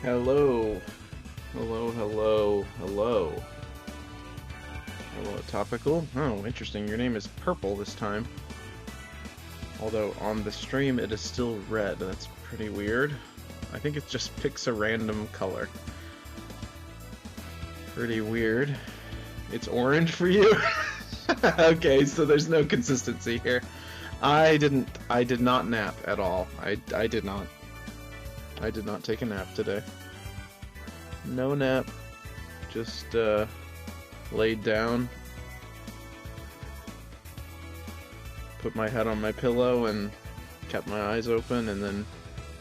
Hello. Hello, hello, hello. Hello, topical. Oh, interesting. Your name is purple this time. Although on the stream it is still red. That's pretty weird. I think it just picks a random color. Pretty weird. It's orange for you? Okay, so there's no consistency here. I did not nap at all. I did not. I did not take a nap today. No nap. Just laid down. Put my head on my pillow and kept my eyes open and then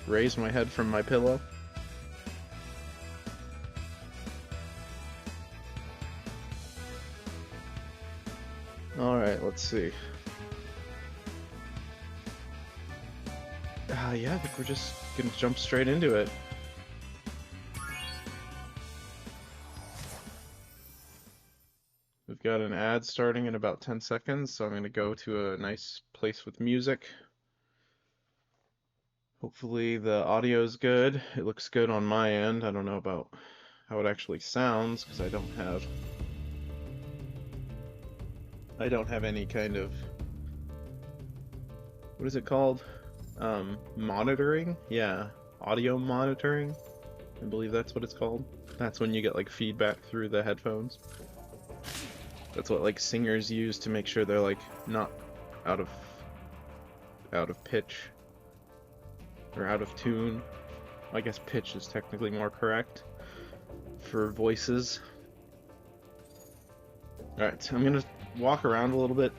raised my head from my pillow. Alright, let's see. Yeah, I think we're just gonna jump straight into it. We've got an ad starting in about 10 seconds, so I'm gonna go to a nice place with music. Hopefully the audio's good. It looks good on my end. I don't know about how it actually sounds, because I don't have any kind of, what is it called? Monitoring? Yeah, audio monitoring. I believe that's what it's called. That's when you get like feedback through the headphones. That's what like singers use to make sure they're like not out of pitch or out of tune. I guess pitch is technically more correct for voices. Alright, so I'm gonna walk around a little bit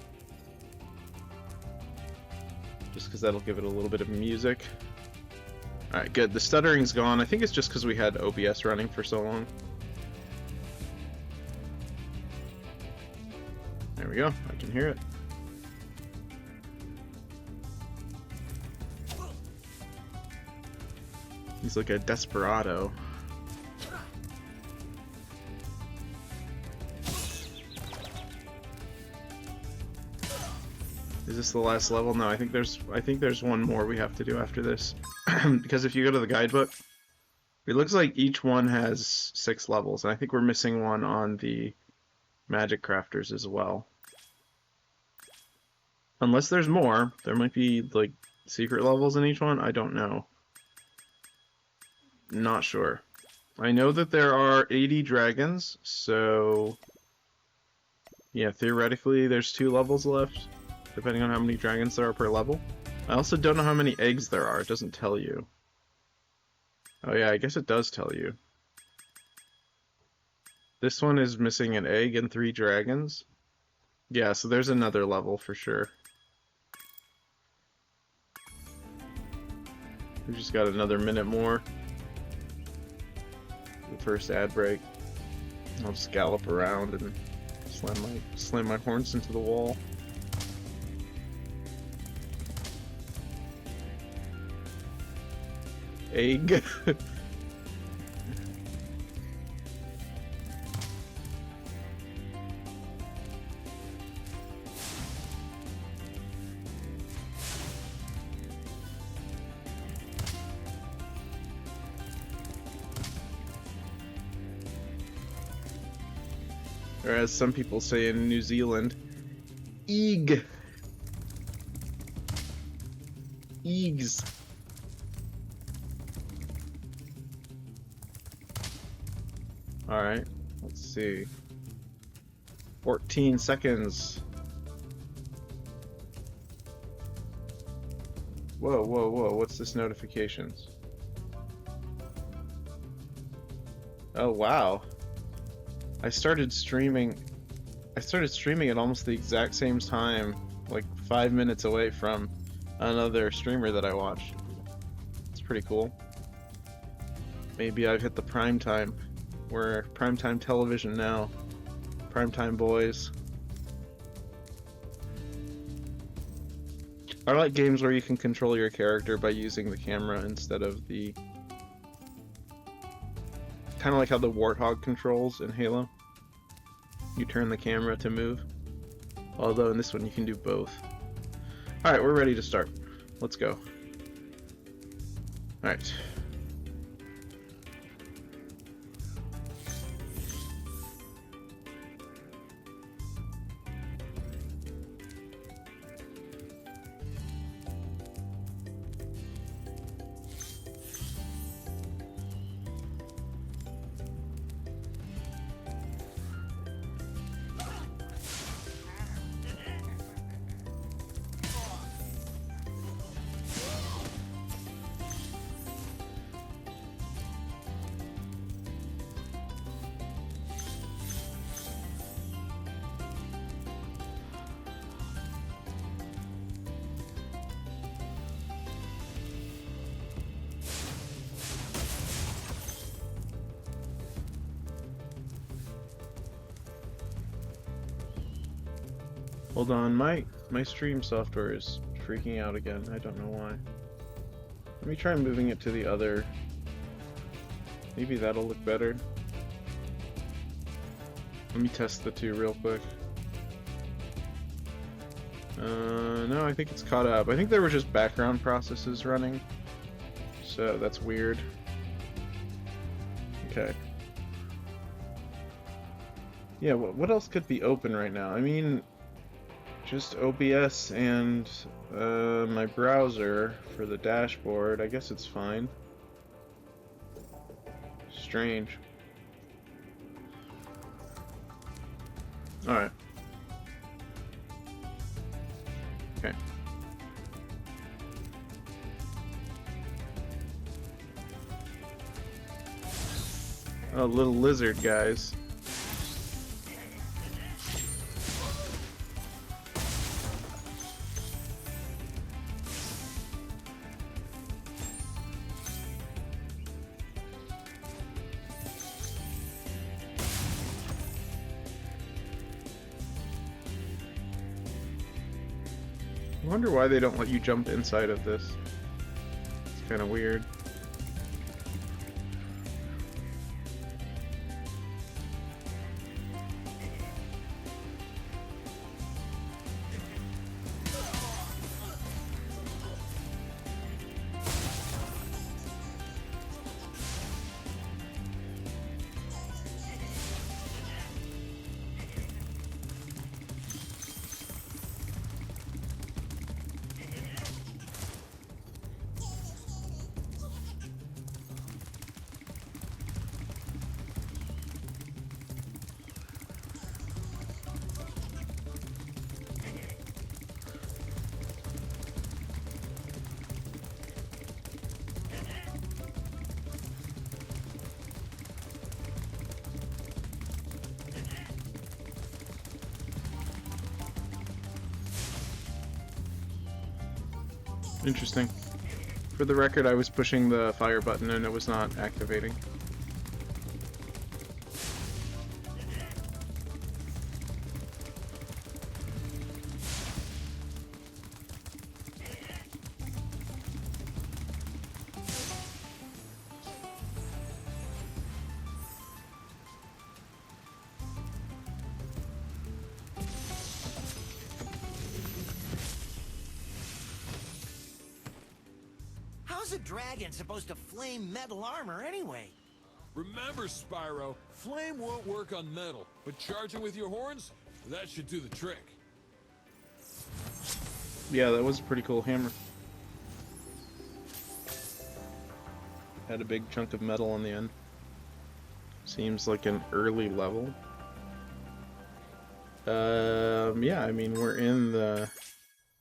just because that'll give it a little bit of music. Alright, good. The stuttering's gone. I think it's just because we had OBS running for so long. There we go. I can hear it. He's like a desperado. Is this the last level? No, I think there's one more we have to do after this. Because if you go to the guidebook, it looks like each one has 6 levels, and I think we're missing one on the magic crafters as well. Unless there's more, there might be like secret levels in each one. I don't know. Not sure. I know that there are 80 dragons, so yeah, theoretically there's 2 levels left, depending on how many dragons there are per level. I also don't know how many eggs there are. It doesn't tell you. Oh yeah, I guess it does tell you. This one is missing an egg and 3 dragons. Yeah, so there's another level for sure. We've just got another minute more. The first ad break. I'll just gallop around and slam my horns into the wall. Egg. Or as some people say in New Zealand, eeg. Eegs. Alright, let's see. 14 seconds. Whoa, whoa, whoa, what's this notifications? Oh, wow. I started streaming at almost the exact same time, like 5 minutes away from another streamer that I watched. It's pretty cool. Maybe I've hit the prime time. We're primetime television now. Primetime boys. I like games where you can control your character by using the camera instead of the... Kind of like how the Warthog controls in Halo. You turn the camera to move. Although in this one you can do both. Alright, we're ready to start. Let's go. Alright. Hold on, my stream software is freaking out again. I don't know why. Let me try moving it to the other. Maybe that'll look better. Let me test the two real quick. No, I think it's caught up. I think there were just background processes running. So that's weird. Okay. Yeah, what else could be open right now? I mean, just OBS and my browser for the dashboard. I guess it's fine. Strange. Alright. Okay. Oh, little lizard guys. I wonder why they don't let you jump inside of this. It's kind of weird. Interesting. For the record, I was pushing the fire button and it was not activating. How's a dragon supposed to flame metal armor anyway? Remember, Spyro, flame won't work on metal, but charging with your horns, that should do the trick. Yeah, that was a pretty cool hammer. Had a big chunk of metal on the end. Seems like an early level. Yeah, I mean, we're in the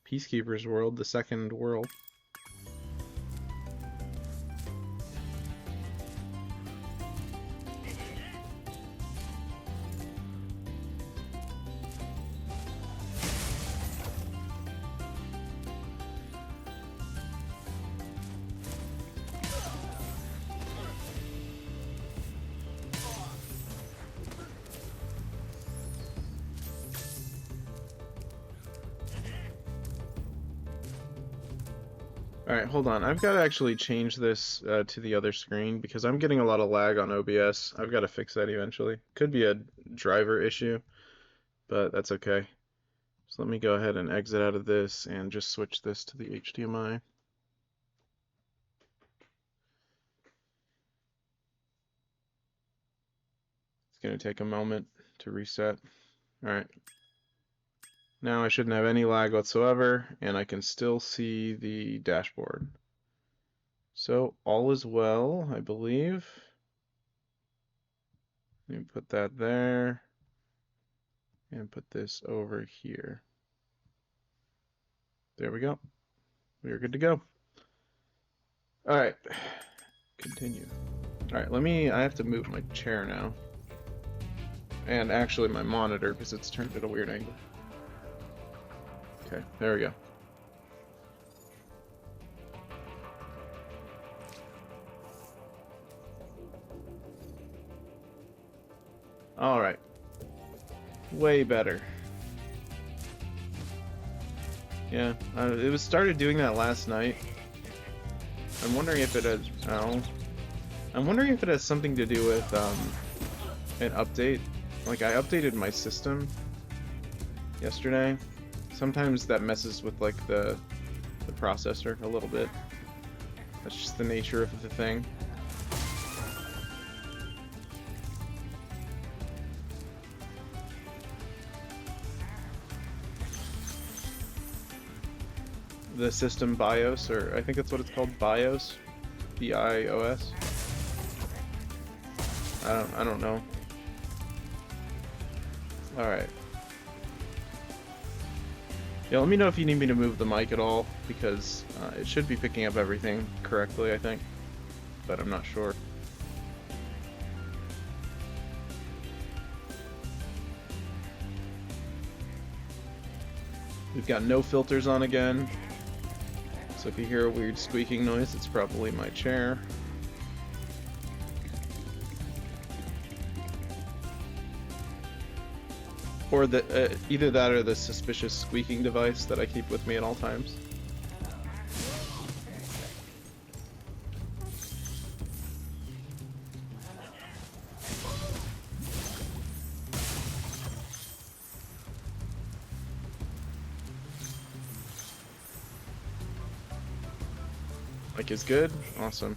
Peacekeeper's world, the second world. Alright, hold on. I've got to actually change this to the other screen because I'm getting a lot of lag on OBS. I've got to fix that eventually. Could be a driver issue, but that's okay. So let me go ahead and exit out of this and just switch this to the HDMI. It's going to take a moment to reset. Alright. Now I shouldn't have any lag whatsoever, and I can still see the dashboard. So all is well, I believe. Let me put that there, and put this over here. There we go. We are good to go. Alright, continue. Alright, I have to move my chair now. And actually my monitor, because it's turned at a weird angle. Okay, there we go. Alright. Way better. Yeah, it was started doing that last night. I'm wondering if it has. Oh, I'm wondering if it has something to do with an update. Like I updated my system yesterday. Sometimes that messes with like the processor a little bit. That's just the nature of the thing. The system BIOS, or I think that's what it's called, BIOS, BIOS. I don't know. All right. Yeah, let me know if you need me to move the mic at all, because it should be picking up everything correctly, I think, but I'm not sure. We've got no filters on again. So if you hear a weird squeaking noise, it's probably my chair. Or either that or the suspicious squeaking device that I keep with me at all times. Mic is good? Awesome.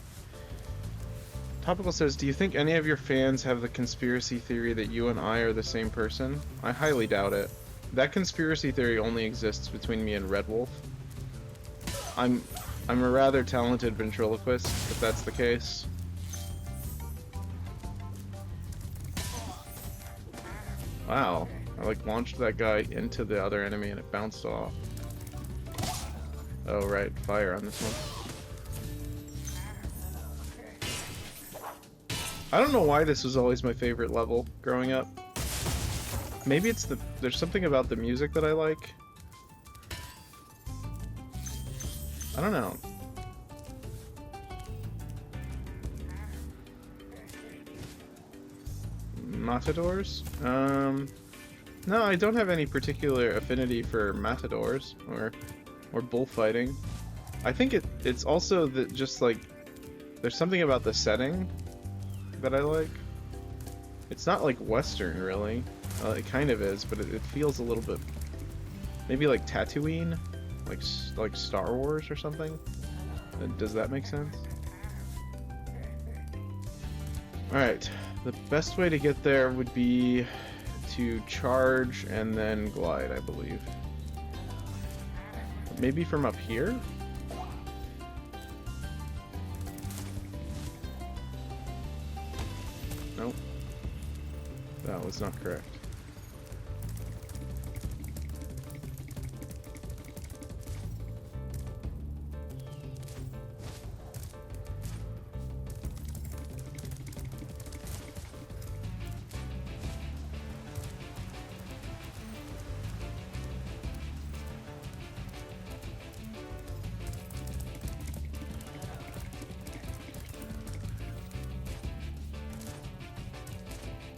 Topical says, do you think any of your fans have the conspiracy theory that you and I are the same person? I highly doubt it. That conspiracy theory only exists between me and Red Wolf. I'm a rather talented ventriloquist, if that's the case. Wow. I like launched that guy into the other enemy and it bounced off. Oh right, fire on this one. I don't know why this was always my favorite level growing up. Maybe it's there's something about the music that I like. I don't know. Matadors? No, I don't have any particular affinity for matadors or bullfighting. I think it's also that just like there's something about the setting that I like. It's not like Western, really. It kind of is, but it feels a little bit maybe like Tatooine, like Star Wars or something. Does that make sense? Alright, the best way to get there would be to charge and then glide, I believe. Maybe from up here? Nope. That was not correct.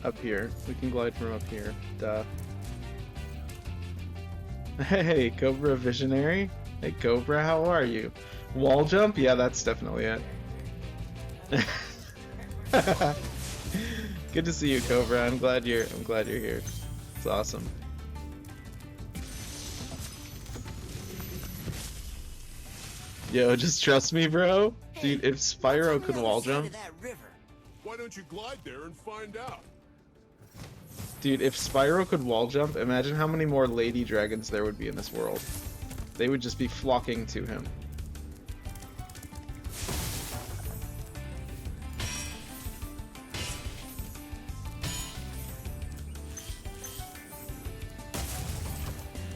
Up here. We can glide from up here. Duh. Hey, Cobra Visionary. Hey, Cobra, how are you? Wall jump? Yeah, that's definitely it. Good to see you, Cobra. I'm glad you're here. It's awesome. Yo, just trust me, bro. Dude, if Spyro could wall jump. Why don't you glide there and find out? Dude, if Spyro could wall jump, imagine how many more lady dragons there would be in this world. They would just be flocking to him.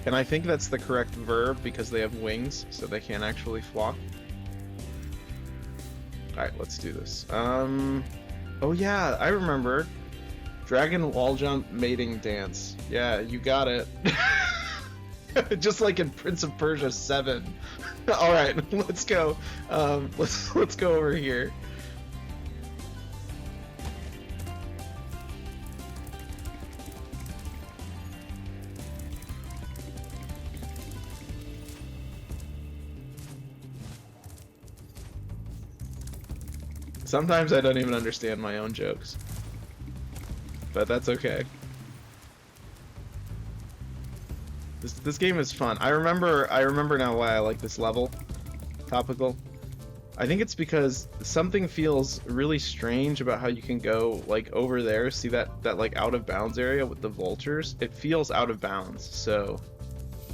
And I think that's the correct verb because they have wings, so they can't actually flock. Alright, let's do this. Oh yeah, I remember. Dragon wall jump mating dance. Yeah, you got it. Just like in Prince of Persia 7. All right, let's go. Let's go over here. Sometimes I don't even understand my own jokes. But that's okay. This game is fun. I remember now why I like this level. Topical. I think it's because something feels really strange about how you can go like over there, see that like out of bounds area with the vultures. It feels out of bounds, so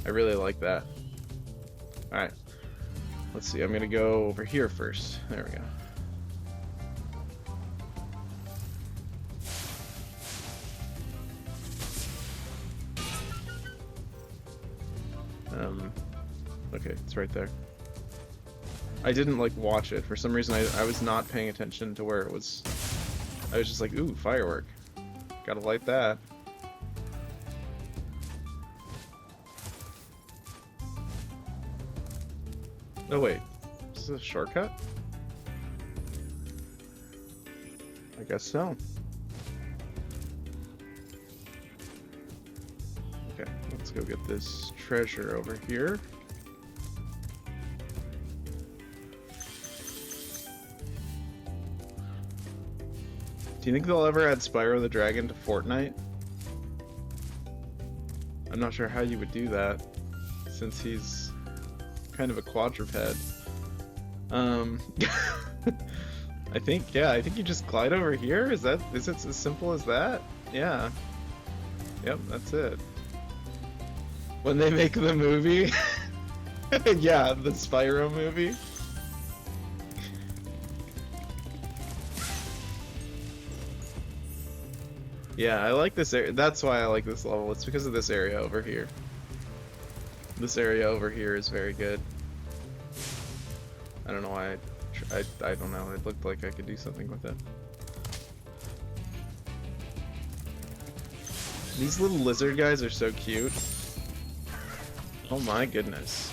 I really like that. All right, let's see. I'm gonna go over here first. There we go. Okay, it's right there. I didn't like watch it for some reason. I was not paying attention to where it was. I was just like, ooh, firework, gotta light that. Oh wait, is this a shortcut? I guess so. Okay, let's go get this treasure over here. Do you think they'll ever add Spyro the Dragon to Fortnite? I'm not sure how you would do that, since he's kind of a quadruped. I think you just glide over here. Is it as simple as that? Yeah. Yep, that's it. When they make the movie, yeah, the Spyro movie. Yeah, I like this area. That's why I like this level. It's because of this area over here. This area over here is very good. I don't know why I don't know. It looked like I could do something with it. These little lizard guys are so cute. Oh my goodness.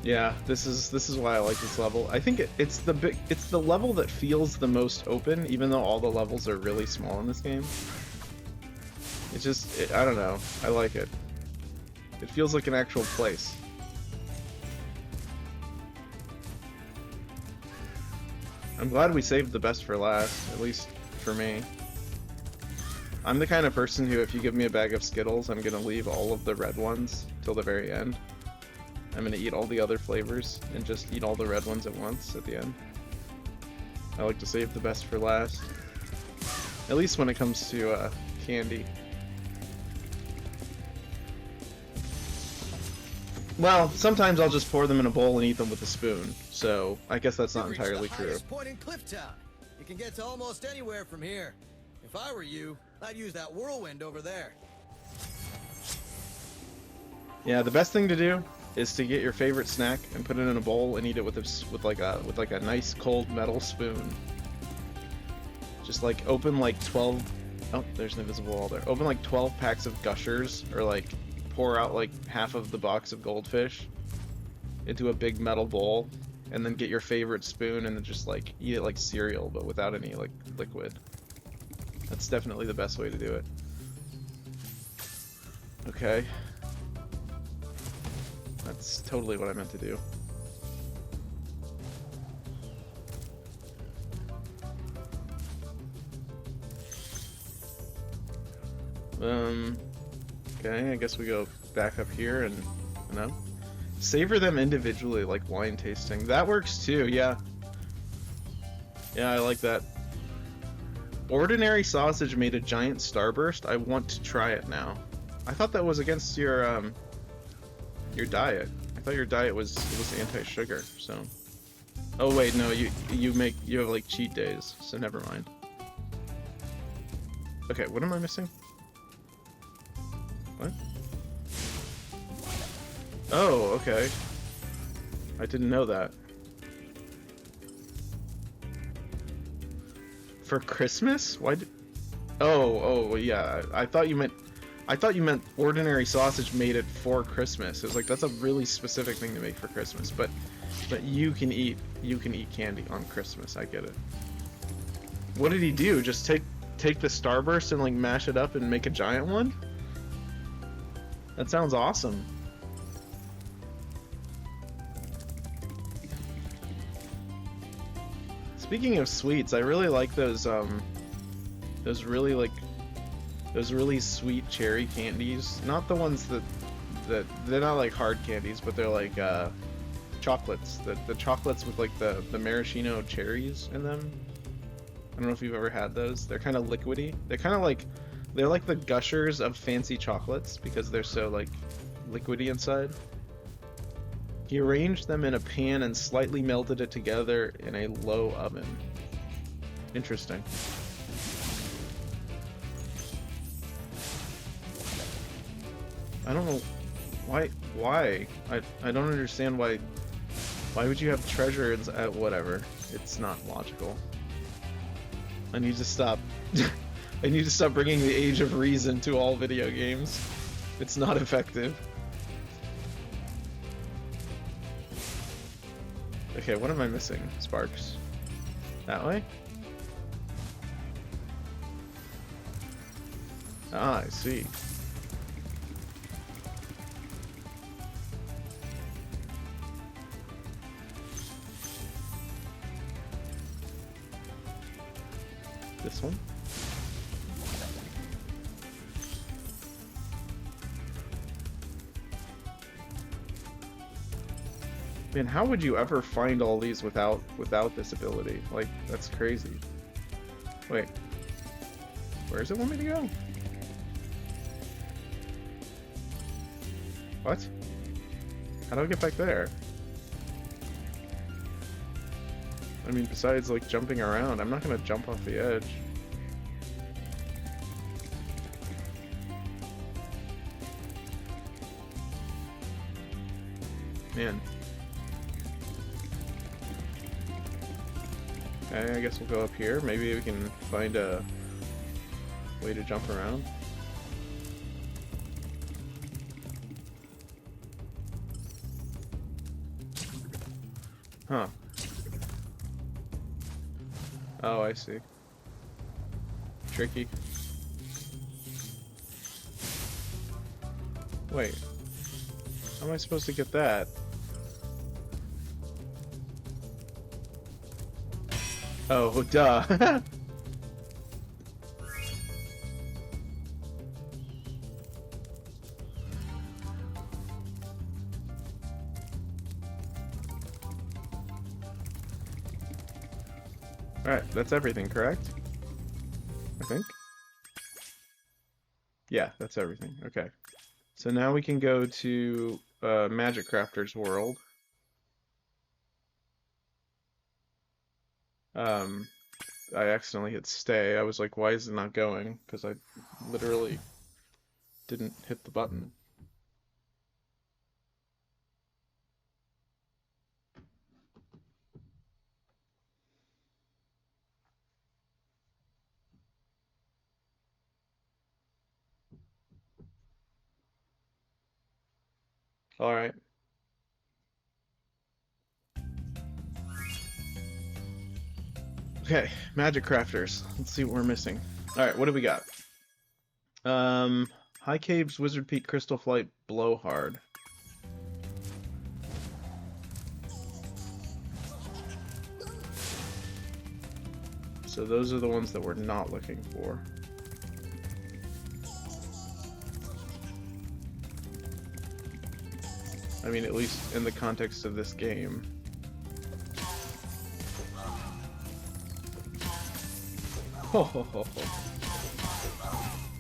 Yeah, this is why I like this level. I think it's the level that feels the most open, even though all the levels are really small in this game. It's just, I don't know, I like it. It feels like an actual place. I'm glad we saved the best for last, at least for me. I'm the kind of person who, if you give me a bag of Skittles, I'm gonna leave all of the red ones till the very end. I'm gonna eat all the other flavors and just eat all the red ones at once at the end. I like to save the best for last. At least when it comes to candy. Well, sometimes I'll just pour them in a bowl and eat them with a spoon, so I guess that's not entirely true. Point in Clifftown. You can get to almost anywhere from here. If I were you, I'd use that whirlwind over there. Yeah, the best thing to do is to get your favorite snack and put it in a bowl and eat it with like a nice cold metal spoon. Just like open like 12. Oh, there's an invisible wall there. Open like 12 packs of Gushers, or like pour out like half of the box of goldfish into a big metal bowl, and then get your favorite spoon and then just like eat it like cereal, but without any like liquid. That's definitely the best way to do it. Okay. That's totally what I meant to do. Okay, I guess we go back up here and, you know, savor them individually like wine tasting. That works too, yeah. Yeah, I like that. Ordinary sausage made a giant starburst. I want to try it now. I thought that was against your diet. I thought your diet was anti-sugar, so. Oh wait, no, you have like cheat days, so never mind. Okay, what am I missing? What? Oh, okay. I didn't know that. For Christmas? Why did... Oh, yeah. I thought you meant ordinary sausage made it for Christmas. It was like, that's a really specific thing to make for Christmas, but you can eat you can eat candy on Christmas. I get it. What did he do? Just take the Starburst and like mash it up and make a giant one? That sounds awesome. Speaking of sweets, I really like those really sweet cherry candies. Not the ones that they're not like hard candies, but they're like chocolates. The chocolates with like the maraschino cherries in them. I don't know if you've ever had those. They're kind of liquidy. They're like the gushers of fancy chocolates because they're so like liquidy inside. He arranged them in a pan and slightly melted it together in a low oven. Interesting. I don't know why I don't understand why would you have treasures at whatever. It's not logical. I need to stop I need to stop bringing the age of reason to all video games. It's not effective. Okay, what am I missing? Sparks. That way? Ah, I see. This one? Man, how would you ever find all these without this ability? Like, that's crazy. Wait. Where does it want me to go? What? How do I get back there? I mean, besides, like, jumping around, I'm not gonna jump off the edge. Man. Okay, I guess we'll go up here. Maybe we can find a way to jump around. Huh. Oh, I see. Tricky. Wait. How am I supposed to get that? Oh, duh. Alright, that's everything, correct? I think? Yeah, that's everything. Okay. So now we can go to Magic Crafter's world. I accidentally hit stay. I was like, why is it not going? Because I literally didn't hit the button. Alright. Okay, Magic Crafters. Let's see what we're missing. Alright, what do we got? High Caves, Wizard Peak, Crystal Flight, Blowhard. So those are the ones that we're not looking for. I mean, at least in the context of this game. Ho ho ho ho.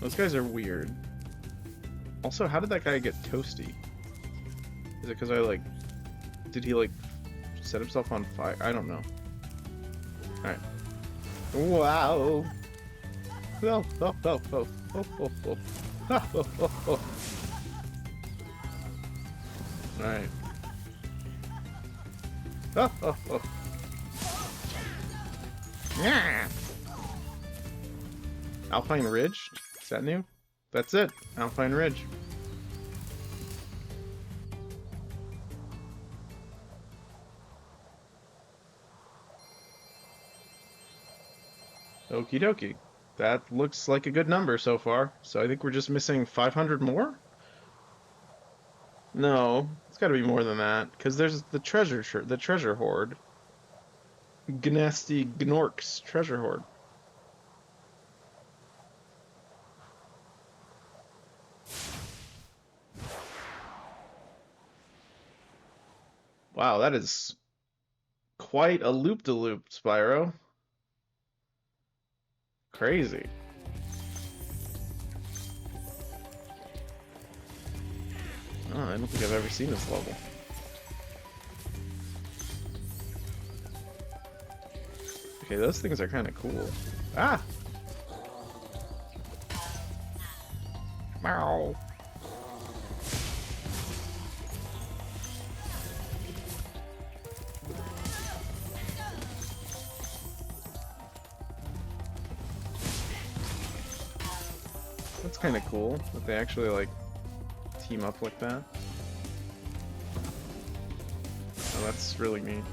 Those guys are weird. Also, how did that guy get toasty? Is it because I, like... Did he, like, set himself on fire? I don't know. Alright. Wow! Oh, oh, oh, oh, oh, oh, oh. Oh, oh, oh, oh. Alright. Oh, oh, oh. Yeah! Alpine Ridge? Is that new? That's it. Alpine Ridge. Okie dokie. That looks like a good number so far. So I think we're just missing 500 more? No, it's got to be more than that because there's the treasure hoard. Gnasty Gnork's treasure hoard. Wow, that is quite a loop-de-loop, Spyro. Crazy. Oh, I don't think I've ever seen this level. Okay, those things are kind of cool. Ah! Meow. That's kind of cool that they actually like team up like that. Oh, that's really neat.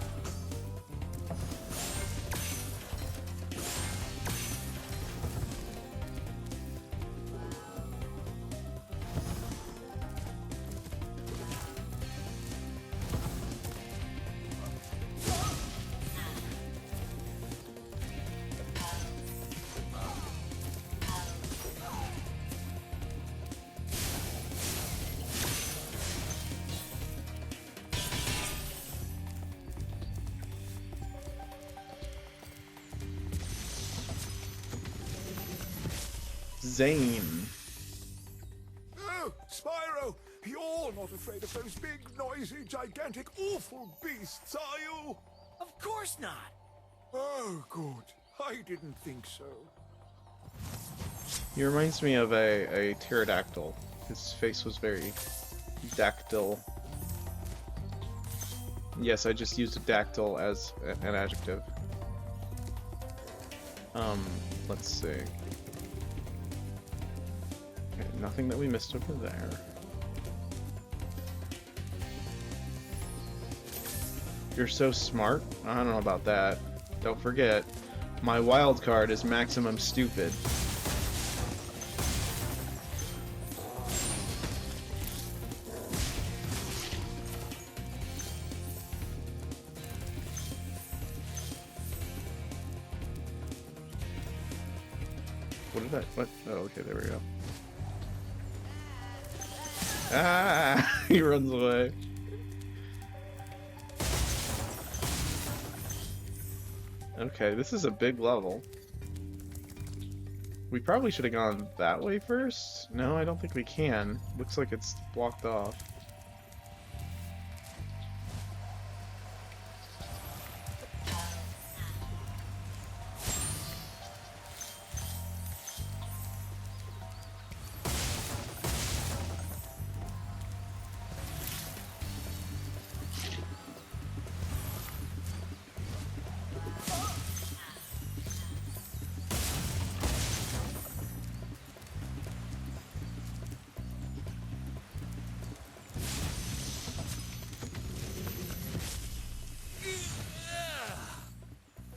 Zane. Oh, Spyro, you're not afraid of those big, noisy, gigantic, awful beasts, are you? Of course not. Oh, good. I didn't think so. He reminds me of a pterodactyl. His face was very dactyl. Yes, I just used a dactyl as an adjective. Let's see. Okay, nothing that we missed over there. You're so smart? I don't know about that. Don't forget, my wild card is maximum stupid. What did that? What? Oh, okay, there we go. Ah! He runs away. Okay, this is a big level. We probably should have gone that way first. No, I don't think we can. Looks like it's blocked off.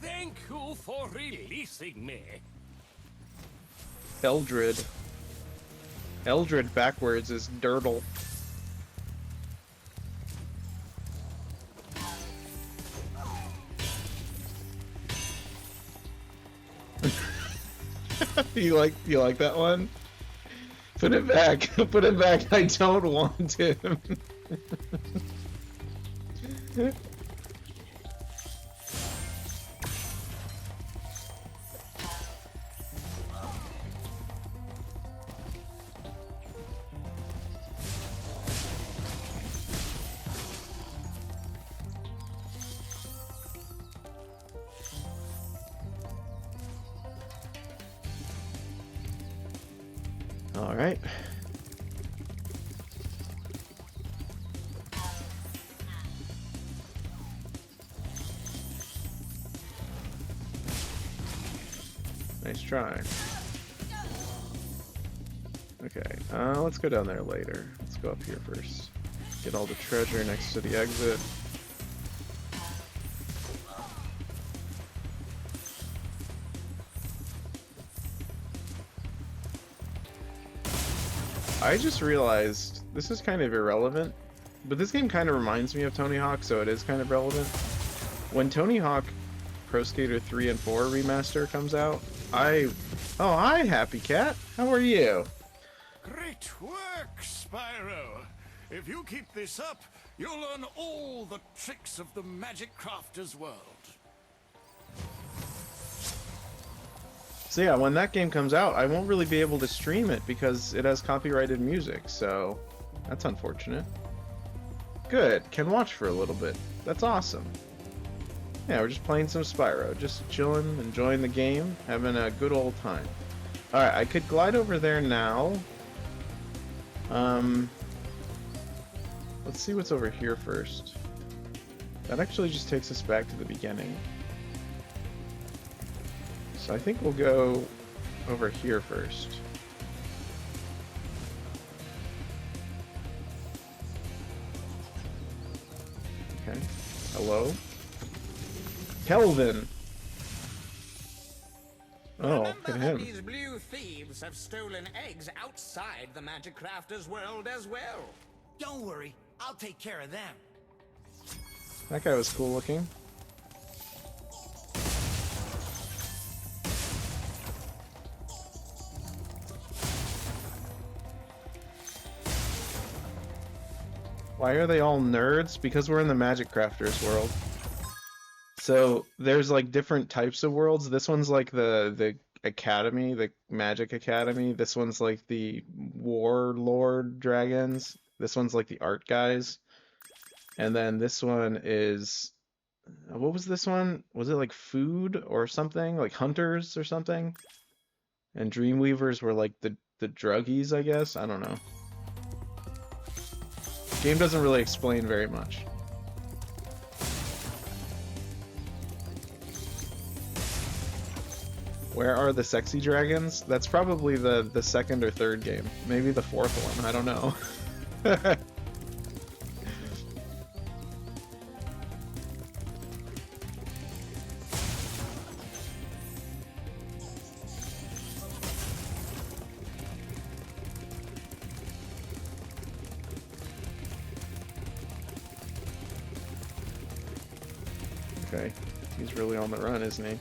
Thank you for releasing me. Eldred. Eldred backwards is Dirtle. You like that one? Put it back. Put it back. I don't want him. All right. Nice try. Okay, let's go down there later. Let's go up here first. Get all the treasure next to the exit. I just realized this is kind of irrelevant, but this game kind of reminds me of Tony Hawk, so it is kind of relevant. When Tony Hawk Pro Skater 3 and 4 remaster comes out, oh, hi, Happy Cat. How are you? Great work, Spyro. If you keep this up, you'll learn all the tricks of the Magic Crafter's world. So yeah, when that game comes out, I won't really be able to stream it because it has copyrighted music, so that's unfortunate. Good, can watch for a little bit. That's awesome. Yeah, we're just playing some Spyro, just chilling, enjoying the game, having a good old time. Alright, I could glide over there now. Let's see what's over here first. That actually just takes us back to the beginning. So I think we'll go over here first. Okay. Hello? Kelvin! Oh, look at him. These blue thieves have stolen eggs outside the Magic Crafter's world as well. Don't worry, I'll take care of them. That guy was cool looking. Why are they all nerds? Because we're in the Magic Crafters world. So there's like different types of worlds. This one's like the academy, the Magic Academy. This one's like the Warlord Dragons. This one's like the art guys. And then this one is, what was this one? Was it like food or something? Like hunters or something? And Dreamweavers were like the druggies, I guess? I don't know. Game doesn't really explain very much. Where are the sexy dragons? That's probably the second or third game. Maybe the fourth one, I don't know. Okay, he's really on the run, isn't he?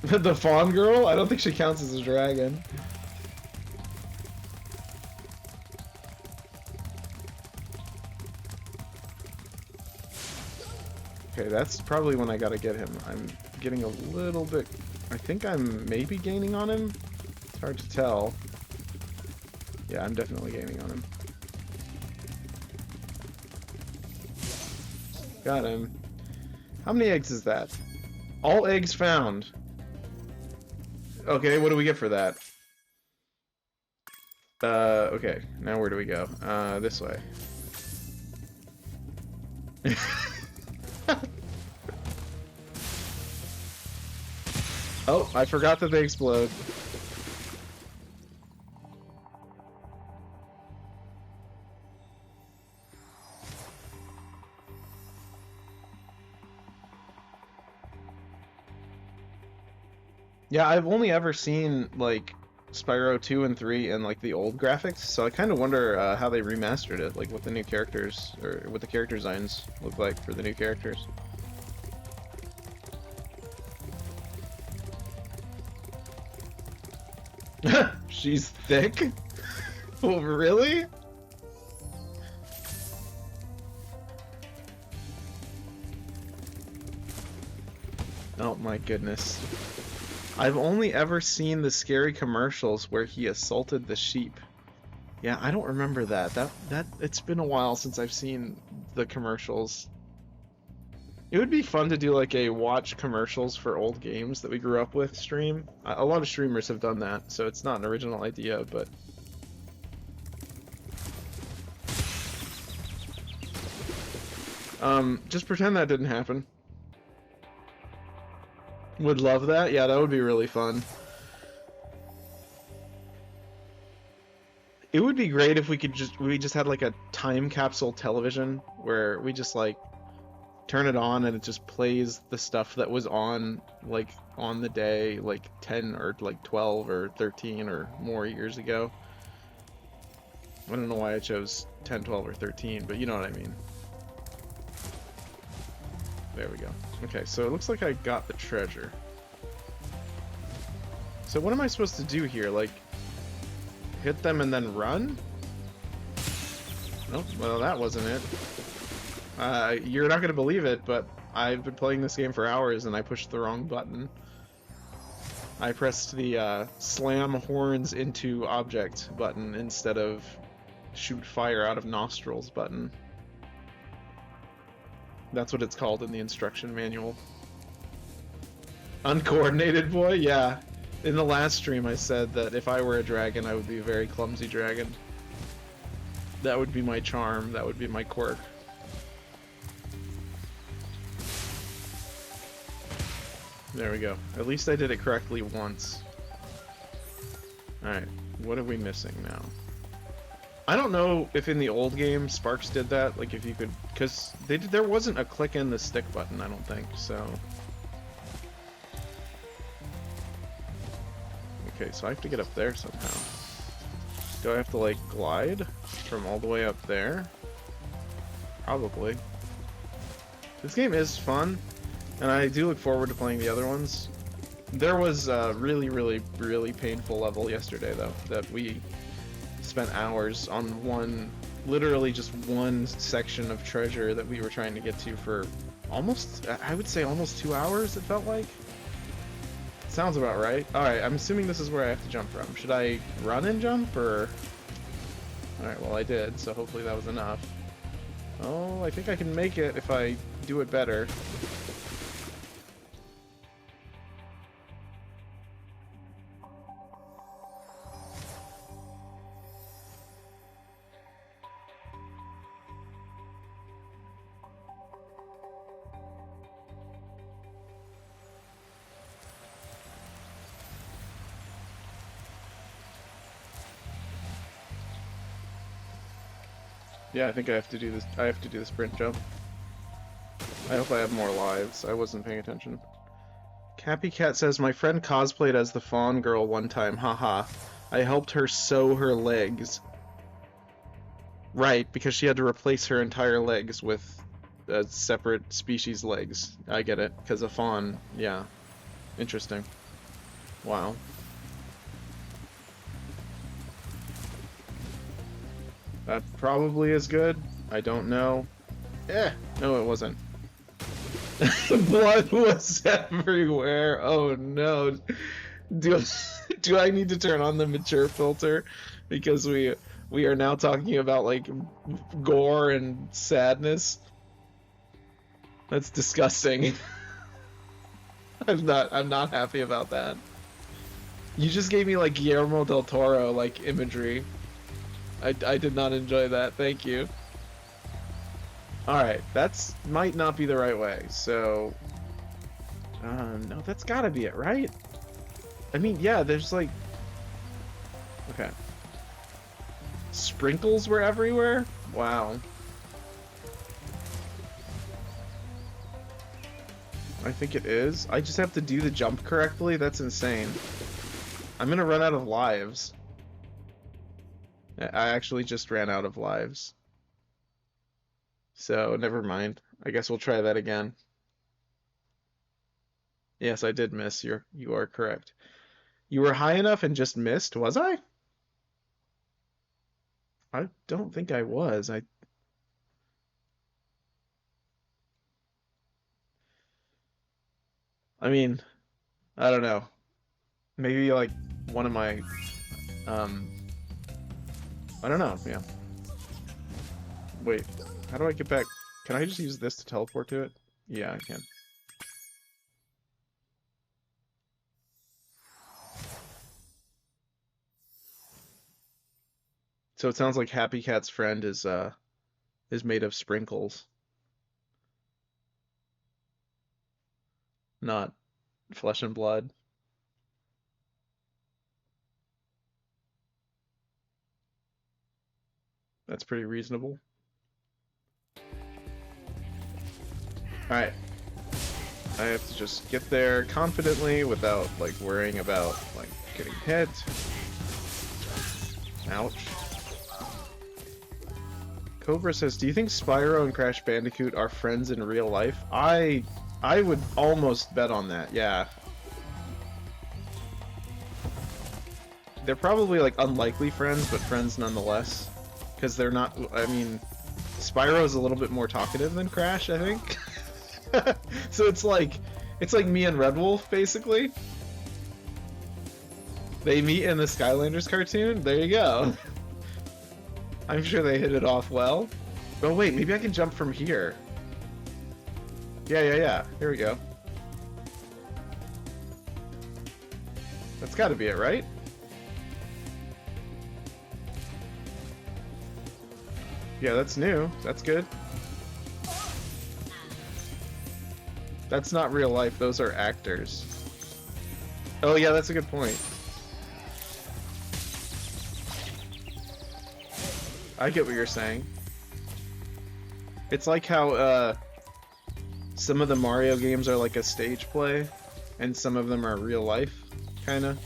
The fawn girl? I don't think she counts as a dragon. Okay, that's probably when I gotta get him. I'm getting a little bit... I think I'm maybe gaining on him? It's hard to tell. Yeah, I'm definitely gaining on him. Got him. How many eggs is that? All eggs found. Okay, what do we get for that? Okay, now where do we go? This way. Oh, I forgot that they explode. Yeah, I've only ever seen, like, Spyro 2 and 3 and, like, the old graphics, so I kind of wonder how they remastered it, like, what the new characters, or what the character designs look like for the new characters. She's thick? Oh, really? Oh my goodness. I've only ever seen the scary commercials where he assaulted the sheep. Yeah, I don't remember that. It's been a while since I've seen the commercials. It would be fun to do like a watch commercials for old games that we grew up with stream. A lot of streamers have done that, so it's not an original idea, but... just pretend that didn't happen. Would love that. Yeah, that would be really fun. It would be great if we just had like a time capsule television where we just like turn it on and it just plays the stuff that was on like on the day like 10 or like 12 or 13 or more years ago. I don't know why I chose 10, 12, or 13, but you know what I mean. There we go. Okay, so it looks like I got the treasure. So what am I supposed to do here? Like, hit them and then run? Nope, well that wasn't it. You're not gonna believe it, but I've been playing this game for hours and I pushed the wrong button. I pressed the slam horns into object button instead of shoot fire out of nostrils button. That's what it's called in the instruction manual. Uncoordinated boy? Yeah. In the last stream I said that if I were a dragon I would be a very clumsy dragon. That would be my charm, that would be my quirk. There we go. At least I did it correctly once. Alright, what are we missing now? I don't know if in the old game Sparks did that, like if you could, because there wasn't a click in the stick button, I don't think, so. Okay, so I have to get up there somehow. Do I have to like glide from all the way up there? Probably. This game is fun, and I do look forward to playing the other ones. There was a really painful level yesterday though, that we spent hours on one, literally just one section of treasure that we were trying to get to for almost, I would say almost 2 hours it felt like. Sounds about right. Alright, I'm assuming this is where I have to jump from. Should I run and jump, or? Alright, well I did, so hopefully that was enough. Oh, I think I can make it if I do it better. Yeah, I think I have to do this. I have to do the sprint jump. I hope I have more lives. I wasn't paying attention. Cappy Cat says, my friend cosplayed as the Fawn Girl one time. Haha. I helped her sew her legs. Right, because she had to replace her entire legs with separate species legs. I get it. Because a fawn. Yeah. Interesting. Wow. That probably is good. I don't know. No, it wasn't. Blood was everywhere. Oh no. Do I need to turn on the mature filter? Because we are now talking about like gore and sadness. That's disgusting. I'm not happy about that. You just gave me like Guillermo del Toro like imagery. I did not enjoy that. Thank you. Alright, that's might not be the right way, so no, that's gotta be it, right? I mean, yeah, there's like, okay, sprinkles were everywhere? Wow. I think it is. I just have to do the jump correctly? That's insane. I'm gonna run out of lives. I actually just ran out of lives. So, never mind. I guess we'll try that again. Yes, I did miss. You are correct. You were high enough and just missed, was I? I don't think I was. I mean, I don't know. Maybe like one of my I don't know, yeah. Wait, how do I get back? Can I just use this to teleport to it? Yeah, I can. So it sounds like Happy Cat's friend is made of sprinkles. Not Flesh and Blood. That's pretty reasonable. Alright. I have to just get there confidently without, like, worrying about, like, getting hit. Ouch. Cobra says, do you think Spyro and Crash Bandicoot are friends in real life? I would almost bet on that, yeah. They're probably, like, unlikely friends, but friends nonetheless. Because they're not, I mean, Spyro's a little bit more talkative than Crash, I think. So it's like me and Red Wolf, basically. They meet in the Skylanders cartoon. There you go. I'm sure they hit it off well. Oh wait, maybe I can jump from here. Yeah. Here we go. That's gotta be it, right? Yeah, that's new. That's good. That's not real life, those are actors. Oh yeah, that's a good point. I get what you're saying. It's like how some of the Mario games are like a stage play, and some of them are real life, kinda.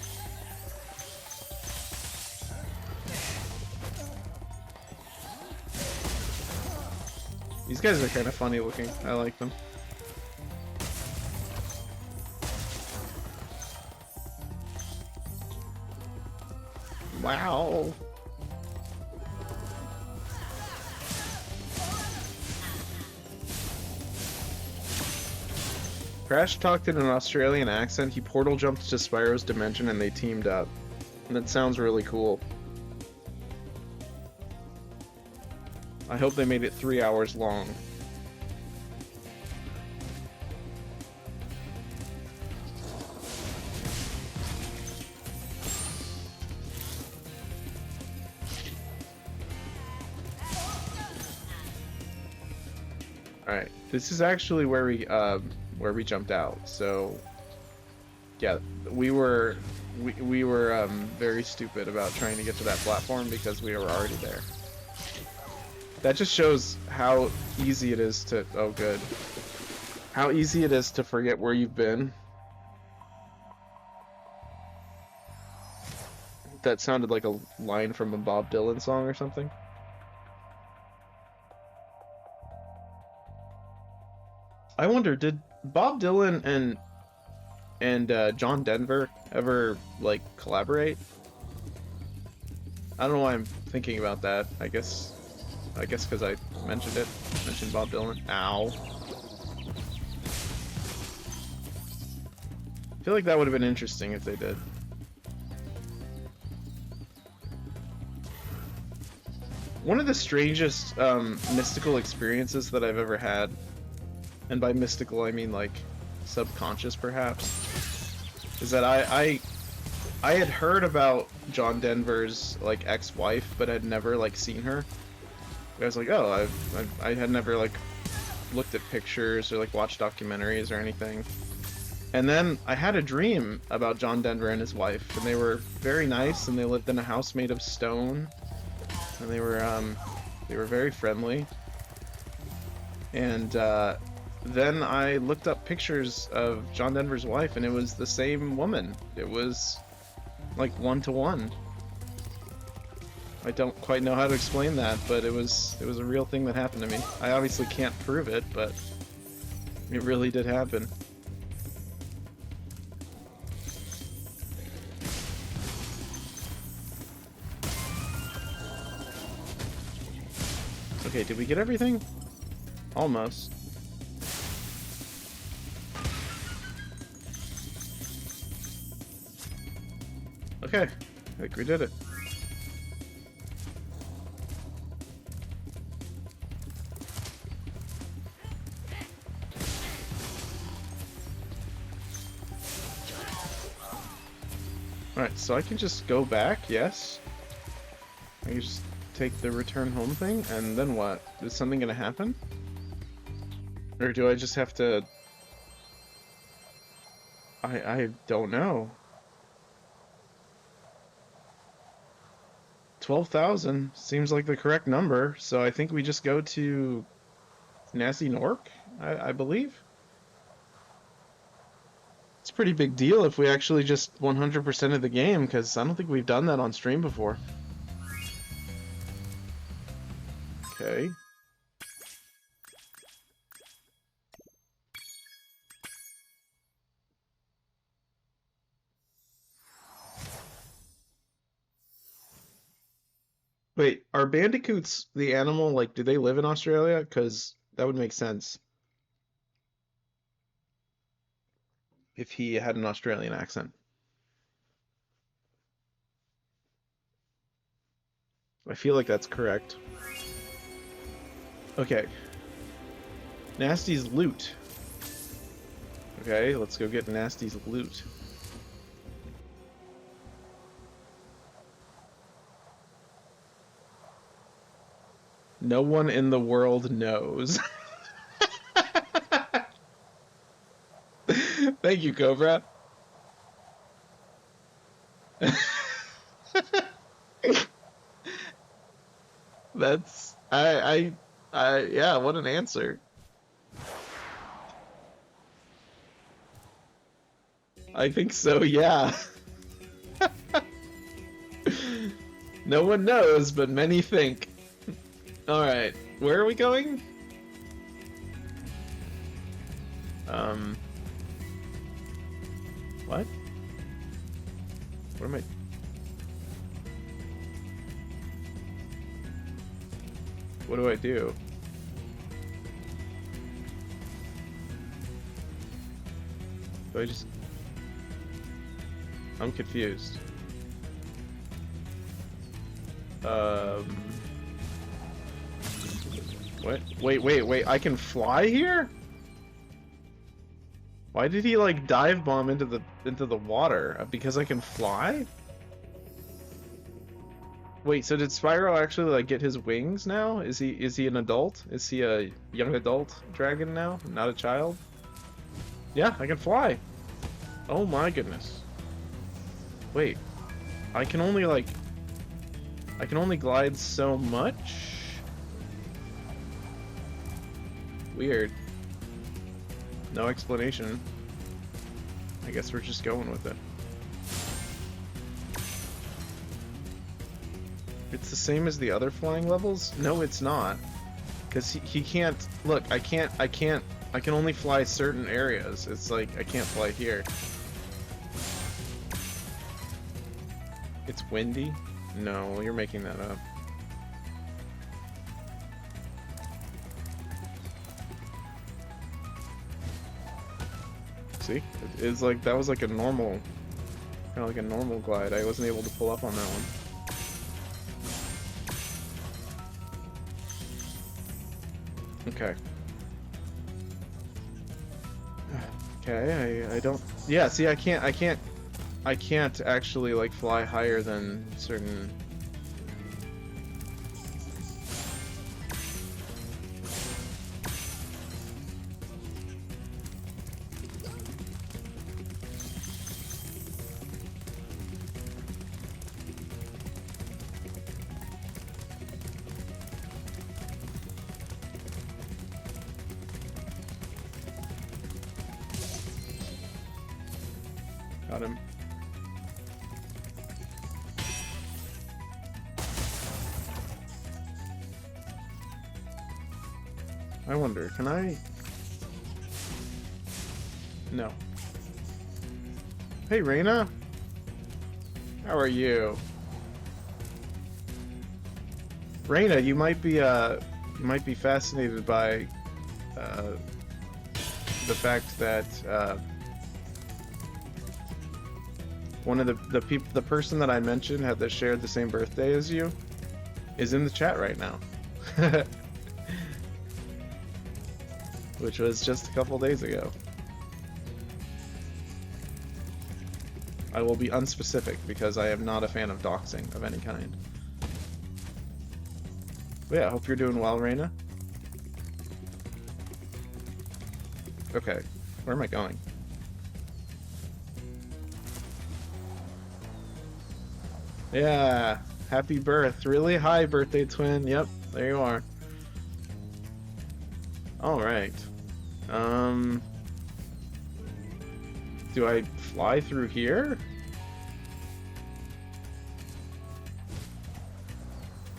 These guys are kind of funny looking. I like them. Wow. Crash talked in an Australian accent. He portal jumped to Spyro's dimension and they teamed up. And that sounds really cool. I hope they made it 3 hours long. Alright, this is actually where we jumped out. So yeah, we were very stupid about trying to get to that platform because we were already there. That just shows how easy it is to, oh good, how easy it is to forget where you've been. That sounded like a line from a Bob Dylan song or something. I wonder, did Bob Dylan and John Denver ever, like, collaborate? I don't know why I'm thinking about that. I guess because I mentioned Bob Dylan. Ow. I feel like that would have been interesting if they did. One of the strangest mystical experiences that I've ever had, and by mystical I mean like subconscious perhaps, is that I had heard about John Denver's like ex-wife, but had never like seen her. I was like, oh, I had never like looked at pictures or like watched documentaries or anything. And then I had a dream about John Denver and his wife, and they were very nice, and they lived in a house made of stone, and they were very friendly. And then I looked up pictures of John Denver's wife, and it was the same woman. It was like 1-to-1. I don't quite know how to explain that, but it was a real thing that happened to me. I obviously can't prove it, but it really did happen. Okay, did we get everything? Almost. Okay, I think we did it. Alright, so I can just go back, yes. I can just take the return home thing, and then what? Is something gonna happen? Or do I just have to... I don't know. 12,000 seems like the correct number, so I think we just go to Nasty Nork, I believe. It's a pretty big deal if we actually just 100% of the game, because I don't think we've done that on stream before. Okay. Wait, are bandicoots the animal, like, do they live in Australia? Because that would make sense if he had an Australian accent. I feel like that's correct. Okay. Nasty's loot. Okay, let's go get Nasty's loot. No one in the world knows. Thank you, Cobra. That's yeah, what an answer. I think so, yeah. No one knows, but many think. Alright, where are we going? What? What am I... What do I do? Do I just... I'm confused. What? Wait, I can fly here? Why did he like dive bomb into the water? Because I can fly? Wait, so did Spyro actually like get his wings now? Is he an adult? Is he a young adult dragon now? Not a child? Yeah, I can fly. Oh my goodness. Wait. I can only glide so much? Weird. No explanation. I guess we're just going with it. It's the same as the other flying levels? No, it's not. Because he can't... Look, I can only fly certain areas. It's like, I can't fly here. It's windy? No, you're making that up. See? It's like, that was like a normal... Kind of like a normal glide. I wasn't able to pull up on that one. Okay. Okay, I don't... Yeah, see, I can't actually, like, fly higher than certain... Got him. I wonder, can I... No. Hey, Reina! How are you? Reina, you might be fascinated by, the fact that, one of the person that I mentioned that shared the same birthday as you is in the chat right now. Which was just a couple days ago. I will be unspecific because I am not a fan of doxing of any kind. But yeah, I hope you're doing well, Reina. Okay, where am I going? Yeah. Happy birth. Really? Hi, birthday twin. Yep. There you are. Alright. Do I fly through here?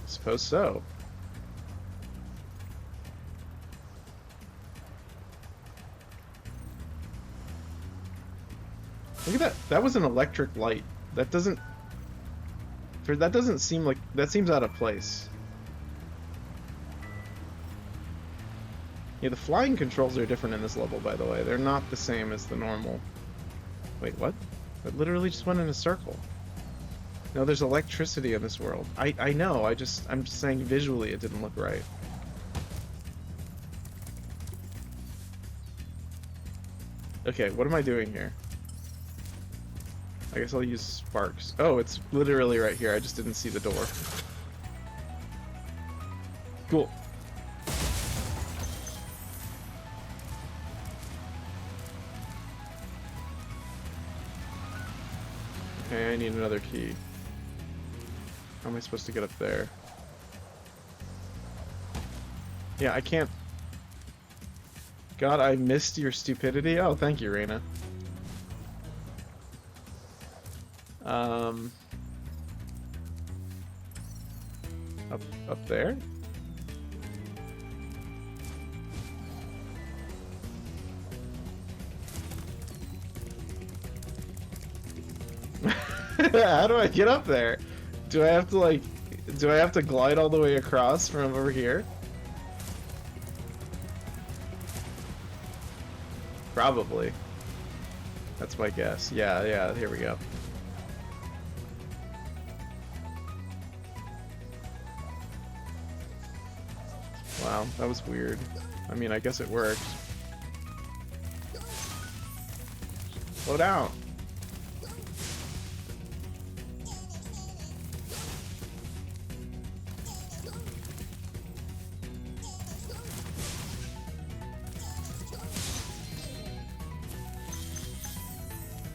Suppose so. Look at that. That was an electric light. That doesn't seem like, that seems out of place. Yeah, the flying controls are different in this level, by the way. They're not the same as the normal. Wait, what? That literally just went in a circle. No, there's electricity in this world. I know, I'm just saying visually it didn't look right. Okay, what am I doing here? I guess I'll use sparks. Oh, it's literally right here. I just didn't see the door. Cool. Okay, I need another key. How am I supposed to get up there? Yeah, I can't... God, I missed your stupidity. Oh, thank you, Reina. Up there? How do I get up there? Do I have to like, do I have to glide all the way across from over here? Probably. That's my guess. Yeah, here we go. Wow, that was weird. I mean, I guess it worked. Slow down.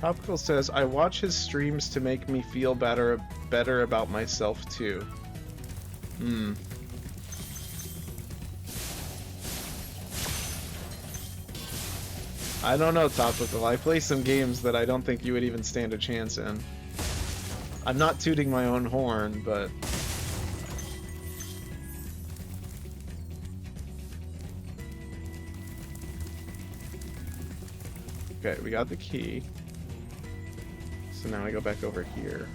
Topical says, I watch his streams to make me feel better about myself too. Hmm. I don't know, Topical. I play some games that I don't think you would even stand a chance in. I'm not tooting my own horn, but... Okay, we got the key. So now I go back over here.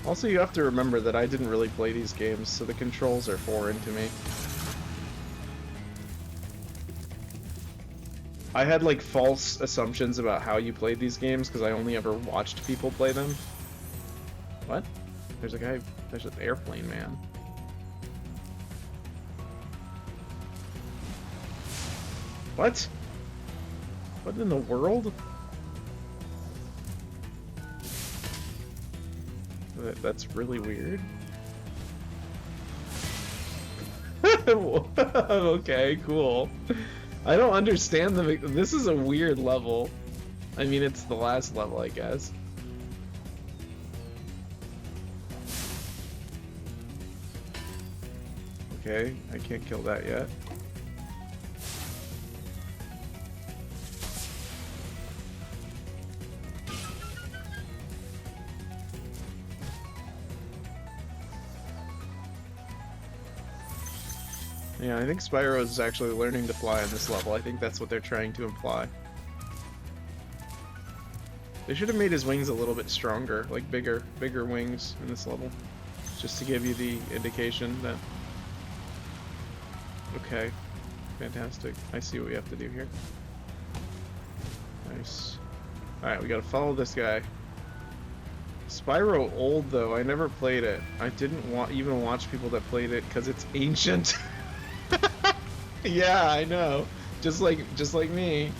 Also, you have to remember that I didn't really play these games, so the controls are foreign to me. I had like false assumptions about how you played these games because I only ever watched people play them. What? There's a guy, there's an airplane man. What? What in the world? That's really weird. Okay, cool. I don't understand the... This is a weird level. I mean, it's the last level, I guess. Okay, I can't kill that yet. Yeah, I think Spyro is actually learning to fly on this level. I think that's what they're trying to imply. They should have made his wings a little bit stronger, like bigger wings in this level. Just to give you the indication that... Okay, fantastic. I see what we have to do here. Nice. Alright, we gotta follow this guy. Spyro old though, I never played it. I didn't even watch people that played it because it's ancient. Yeah, I know. Just like me.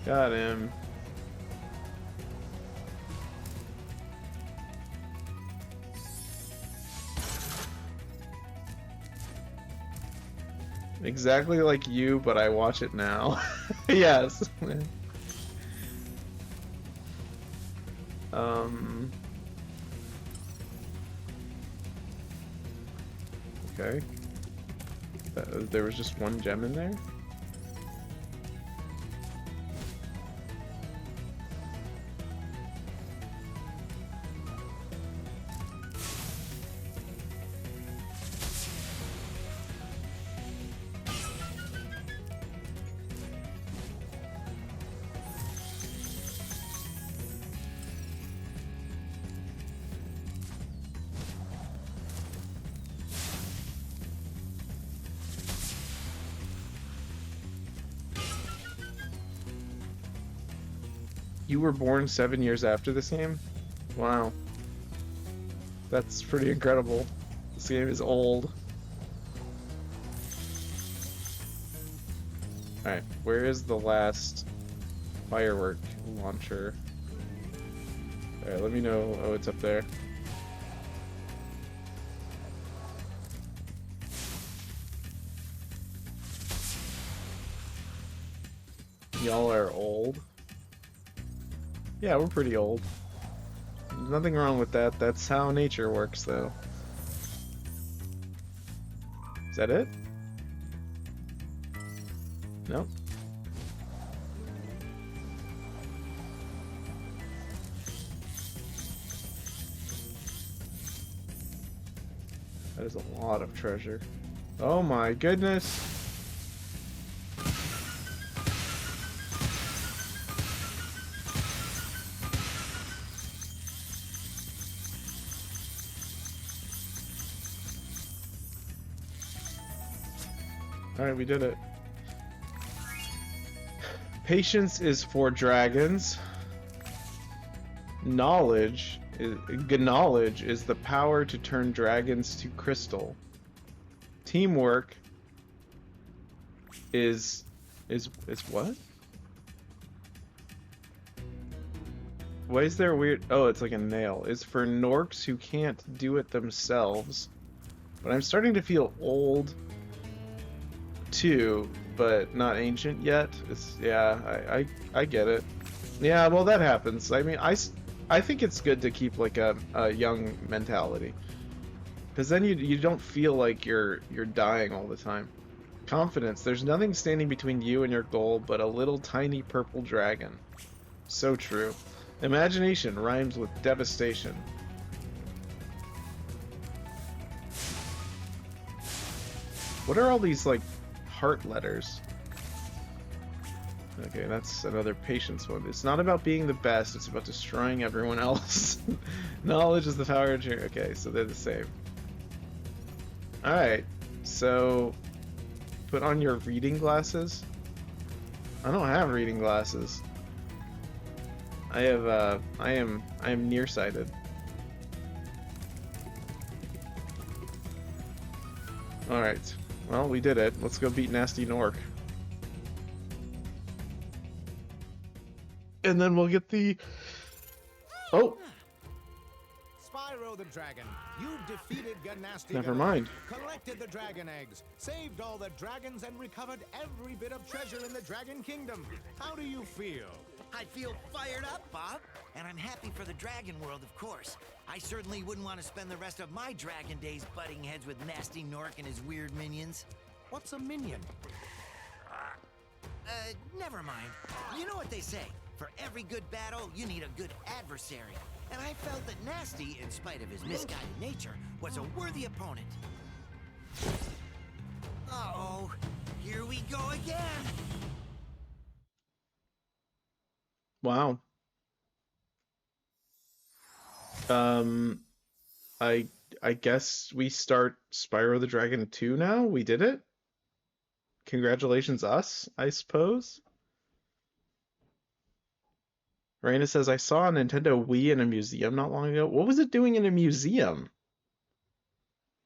Got him. Exactly like you, but I watch it now. Yes. Okay. There was just one gem in there? You were born 7 years after this game? Wow. That's pretty incredible. This game is old. Alright, where is the last firework launcher? Alright, let me know. Oh, it's up there. Y'all are old. Yeah, we're pretty old. There's nothing wrong with that. That's how nature works, though. Is that it? Nope. That is a lot of treasure. Oh my goodness! Alright, we did it. Patience is for dragons. Knowledge is the power to turn dragons to crystal. Teamwork is what? Why is there a weird... Oh, it's like a nail. Is for Norks who can't do it themselves. But I'm starting to feel old too, but not ancient yet. It's, yeah, I get it. Yeah, well, that happens. I mean, I think it's good to keep like a young mentality, because then you don't feel like you're dying all the time. Confidence. There's nothing standing between you and your goal but a little tiny purple dragon. So true. Imagination rhymes with devastation. What are all these like heart letters? Okay, that's another patience one. It's not about being the best, it's about destroying everyone else. Knowledge is the power of... Okay, so they're the same. Alright, so... Put on your reading glasses? I don't have reading glasses. I have, I am nearsighted. Alright, well, we did it. Let's go beat Nasty Nork. And then we'll get the... Oh! Spyro the Dragon, you defeated Ganasty. Never mind. Collected the dragon eggs, saved all the dragons, and recovered every bit of treasure in the Dragon Kingdom. How do you feel? I feel fired up, Bob. And I'm happy for the dragon world, of course. I certainly wouldn't want to spend the rest of my dragon days butting heads with Nasty Nork and his weird minions. What's a minion? Never mind. You know what they say. For every good battle, you need a good adversary. And I felt that Nasty, in spite of his misguided nature, was a worthy opponent. Uh-oh. Here we go again. Wow. I guess we start Spyro the Dragon 2 now? We did it? Congratulations us, I suppose? Raina says, I saw a Nintendo Wii in a museum not long ago. What was it doing in a museum?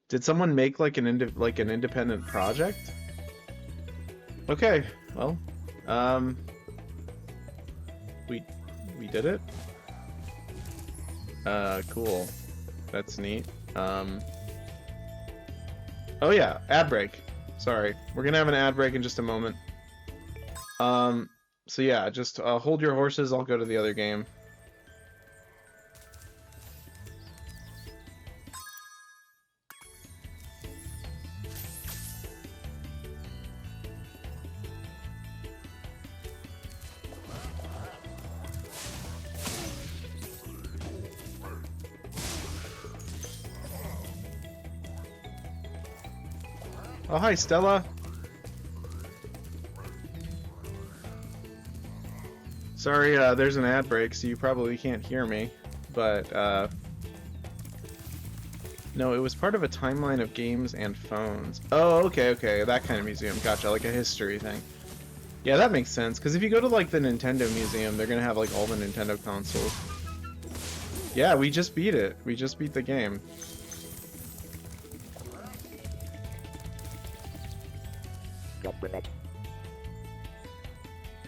Did someone make like an independent project? Okay, well, we did it. Cool. That's neat. Oh yeah, ad break. Sorry. We're gonna have an ad break in just a moment. So yeah, just hold your horses, I'll go to the other game. Oh, hi, Stella. Sorry, there's an ad break, so you probably can't hear me, but, no, it was part of a timeline of games and phones. Oh, okay, that kind of museum. Gotcha, like a history thing. Yeah, that makes sense, because if you go to, like, the Nintendo Museum, they're gonna have, like, all the Nintendo consoles. Yeah, we just beat it. We just beat the game.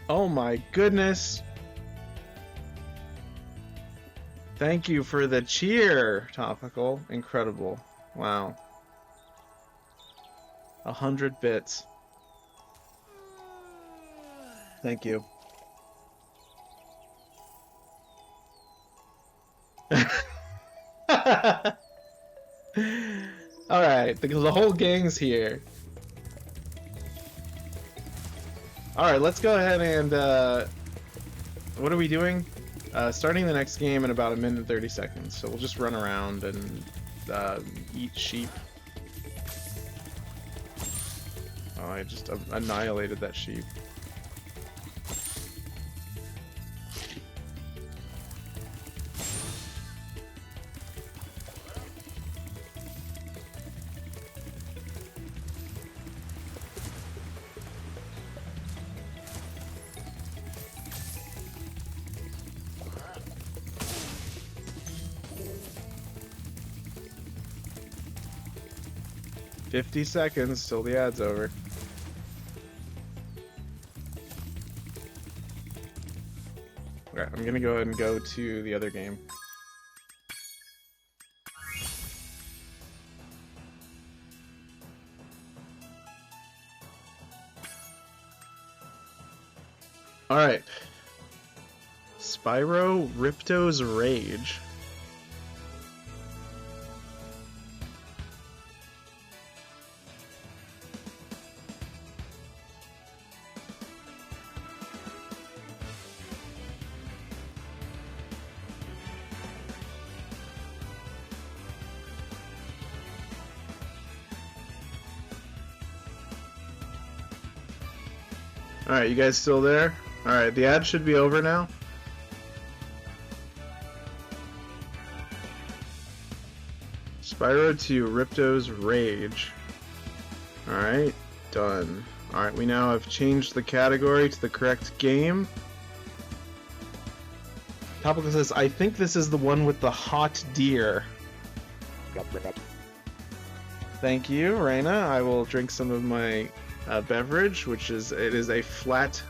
Oh my goodness! Thank you for the cheer, Topical. Incredible. Wow. 100 bits. Thank you. Alright, because the whole gang's here. Alright, let's go ahead and, what are we doing? Starting the next game in about 1 minute and 30 seconds, so we'll just run around and, eat sheep. Oh, I just annihilated that sheep. $50 seconds till the ad's over. Alright, I'm gonna go ahead and go to the other game. Alright. Spyro Ripto's Rage. Alright, you guys still there? Alright, the ad should be over now. Spyro to Ripto's Rage. Alright, done. Alright, we now have changed the category to the correct game. Topical says, I think this is the one with the hot deer. Thank you, Raina. I will drink some of my beverage, which is, it is a flat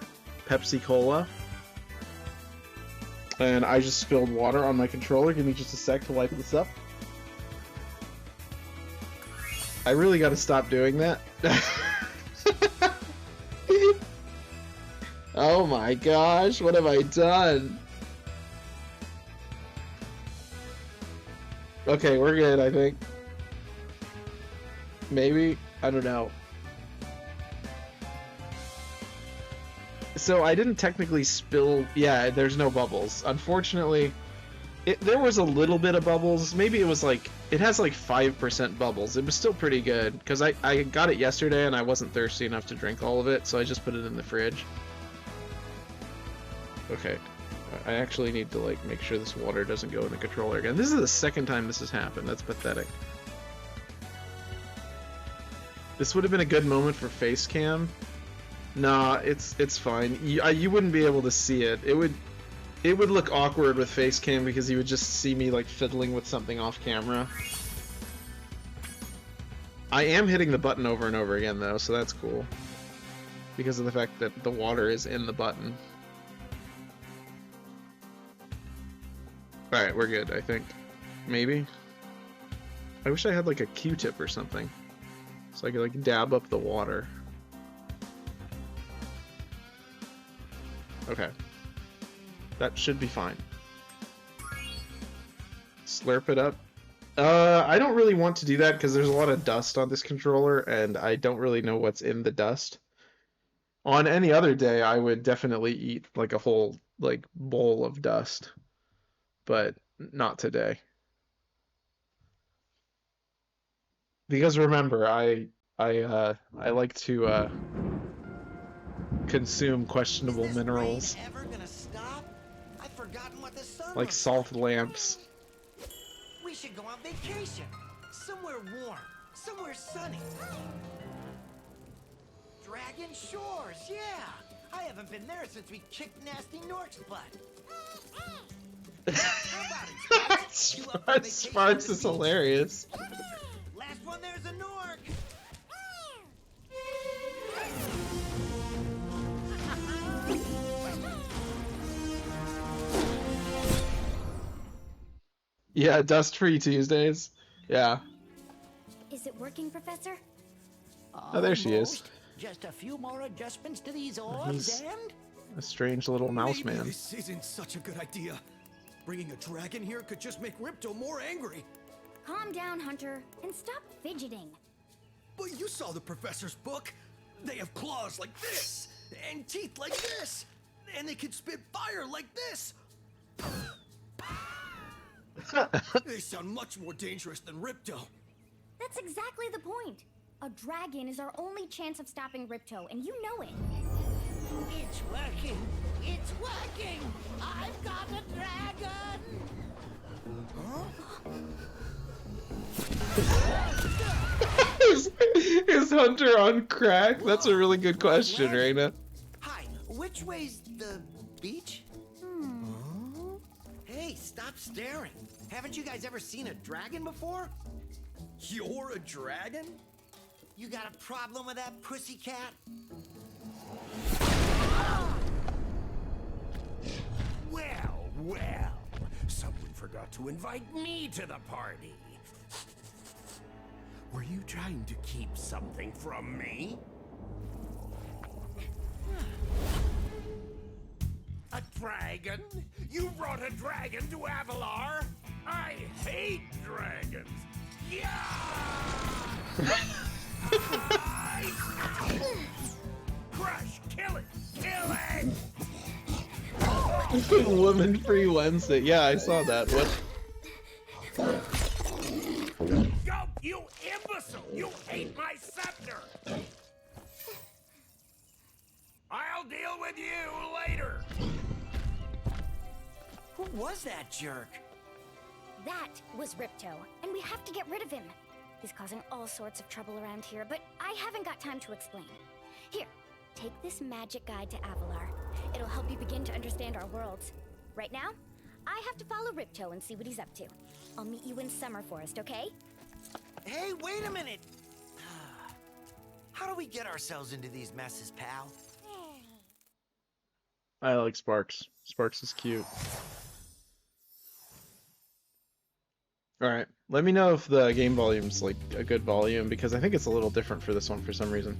Pepsi Cola. And I just spilled water on my controller. Give me just a sec to wipe this up. I really gotta stop doing that. Oh my gosh, what have I done? Okay, we're good, I think. Maybe? I don't know. So I didn't technically spill... Yeah, there's no bubbles. Unfortunately, there was a little bit of bubbles. Maybe it was like... It has like 5% bubbles. It was still pretty good, because I got it yesterday and I wasn't thirsty enough to drink all of it, so I just put it in the fridge. Okay. I actually need to like make sure this water doesn't go in the controller again. This is the second time this has happened. That's pathetic. This would have been a good moment for face cam. Nah, it's fine. You wouldn't be able to see it. It would look awkward with face cam because you would just see me like fiddling with something off camera. I am hitting the button over and over again though, so that's cool. Because of the fact that the water is in the button. Alright, we're good, I think. Maybe? I wish I had like a Q-tip or something. So I can like dab up the water. Okay. That should be fine. Slurp it up. I don't really want to do that because there's a lot of dust on this controller and I don't really know what's in the dust. On any other day, I would definitely eat like a whole like bowl of dust, but not today. Because remember, I like to consume questionable minerals Ever gonna stop? I've forgotten what the sun like looks salt lamps. We should go on vacation. Somewhere warm. Somewhere sunny. Dragon Shores, yeah! I haven't been there since we kicked Nasty Nork's butt. How about it, Sparks? You up for vacation on Sparks the is beach? hilarious. Last one there's a Nork! Yeah, dust-free Tuesdays. Yeah. Is it working, Professor? Oh, there she is. Almost. Just a few more adjustments to these orbs He's and... a strange little mouse Maybe man. this isn't such a good idea. Bringing a dragon here could just make Ripto more angry. Calm down, Hunter, and stop fidgeting. But you saw the professor's book. They have claws like this, and teeth like this, and they can spit fire like this. They sound much more dangerous than Ripto. That's exactly the point. A dragon is our only chance of stopping Ripto, and you know it. It's working! It's working! I've got a dragon! Is Hunter on crack? That's a really good question, Reina. Hi, which way's the beach? Hey, stop staring. Haven't you guys ever seen a dragon before? You're a dragon? You got a problem with that pussycat? Well, well. Someone forgot to invite me to the party. Were you trying to keep something from me? A dragon? You brought a dragon to Avalar? I hate dragons. Yeah! Crush! Kill it! Kill it! Woman Free Wednesday. Yeah, I saw that. What? Go, you imbecile! You ate my scepter! I'll deal with you later! Who was that jerk? That was Ripto, and we have to get rid of him. He's causing all sorts of trouble around here, but I haven't got time to explain. Here, take this magic guide to Avalar. It'll help you begin to understand our worlds. Right now, I have to follow Ripto and see what he's up to. I'll meet you in Summer Forest, okay? Hey, wait a minute! How do we get ourselves into these messes, pal? I like Sparks. Sparks is cute. Alright, let me know if the game volume's like a good volume, because I think it's a little different for this one for some reason.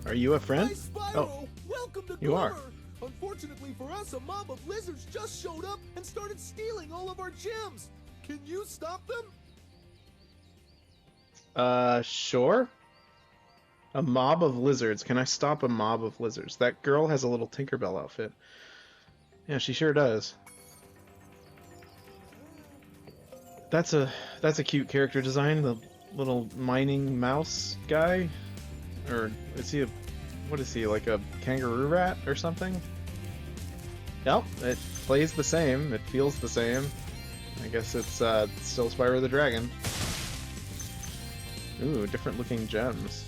Are you a friend? Hi, Spyro! Oh, Welcome to you are. Glimmer! Unfortunately for us, a mob of lizards just showed up and started stealing all of our gems! Can you stop them? Sure. A mob of lizards. Can I stop a mob of lizards? That girl has a little Tinkerbell outfit. Yeah, she sure does. That's a cute character design, the little mining mouse guy. Or is he what is he, like a kangaroo rat or something? Yep, it plays the same, it feels the same. I guess it's still Spyro the Dragon. Ooh, different looking gems.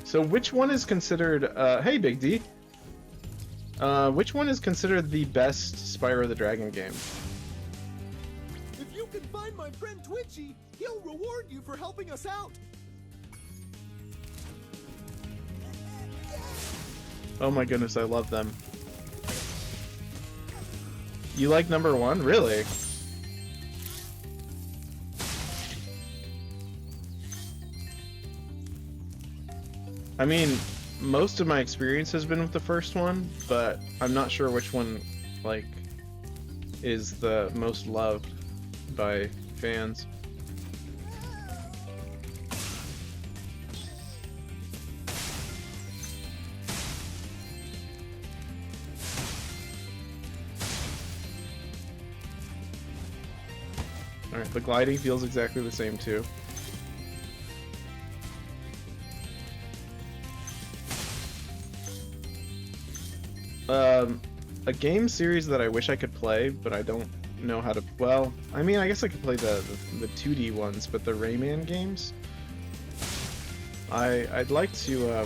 So which one is considered, hey Big D! Which one is considered the best Spyro the Dragon game? If you can find my friend Twitchy, he'll reward you for helping us out! Oh my goodness, I love them. You like #1? Really? I mean, most of my experience has been with the first one, but I'm not sure which one, like, is the most loved by fans. Alright, the gliding feels exactly the same too. A game series that I wish I could play, but I don't know how to... Well, I mean, I guess I could play the 2D ones, but the Rayman games? I'd like to,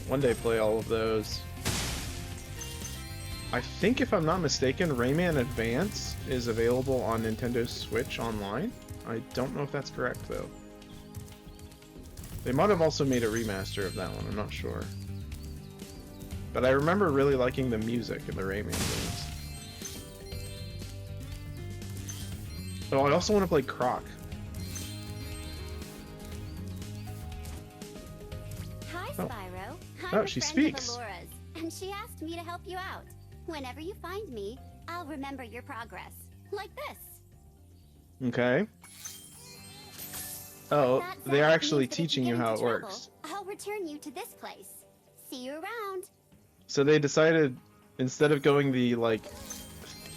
one day play all of those. I think, if I'm not mistaken, Rayman Advance is available on Nintendo Switch Online. I don't know if that's correct, though. They might have also made a remaster of that one, I'm not sure. But I remember really liking the music in the Rayman games. Oh, I also want to play Croc. Hi, Oh. Spyro. Oh, I'm she a friend speaks. of Alora's, and she asked me to help you out. Whenever you find me, I'll remember your progress. Like this. Okay. Oh, That they are zap actually means that if teaching get you how into it trouble, works. I'll return you to this place. See you around. So they decided, instead of going the, like,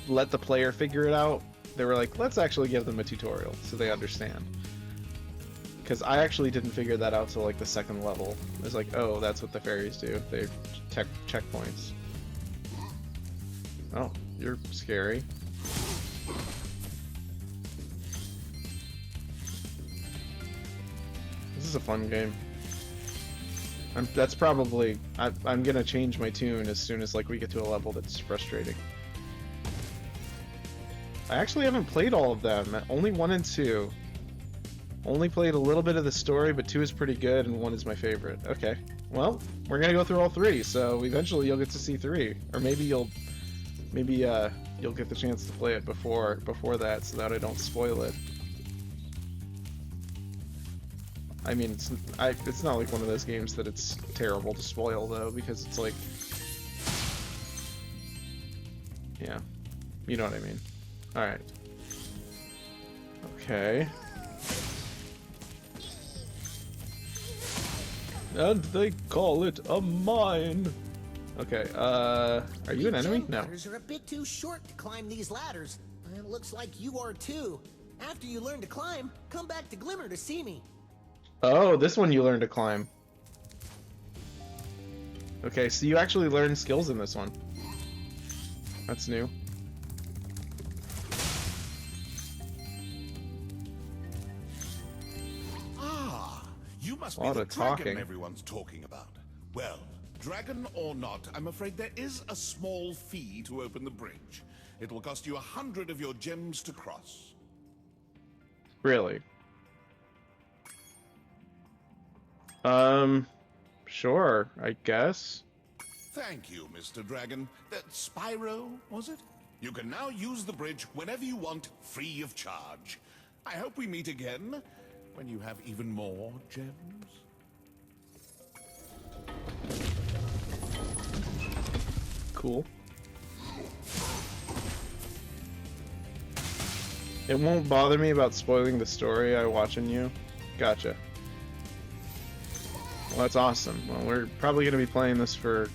let the player figure it out, they were like, let's actually give them a tutorial so they understand. Because I actually didn't figure that out till, like, the second level. It was like, oh, that's what the fairies do. They check checkpoints. Oh, you're scary. This is a fun game. That's probably... I'm gonna change my tune as soon as, like, we get to a level that's frustrating. I actually haven't played all of them. Only 1 and 2. Only played a little bit of the story, but 2 is pretty good and 1 is my favorite. Okay. Well, we're gonna go through all 3, so eventually you'll get to see 3. Or maybe you'll get the chance to play it before that, so that I don't spoil it. I mean, it's not like one of those games that it's terrible to spoil, though, because it's like... Yeah. You know what I mean. Alright. Okay. And they call it a mine! Okay, are you an enemy? No. Ladders are a bit too short to climb these ladders. And it looks like you are too. After you learn to climb, come back to Glimmer to see me. Oh, this one you learn to climb. Okay, so you actually learn skills in this one. That's new. Ah, you must A be lot the of dragon talking. everyone's talking about. Well, dragon or not, I'm afraid there is a small fee to open the bridge. It will cost you 100 of your gems to cross. Really? Sure, I guess. Thank you, Mr. Dragon. Spyro, was it? You can now use the bridge whenever you want, free of charge. I hope we meet again when you have even more gems. Cool. It won't bother me about spoiling the story I watching you. Gotcha. Well, that's awesome. Well, we're probably gonna be playing this for...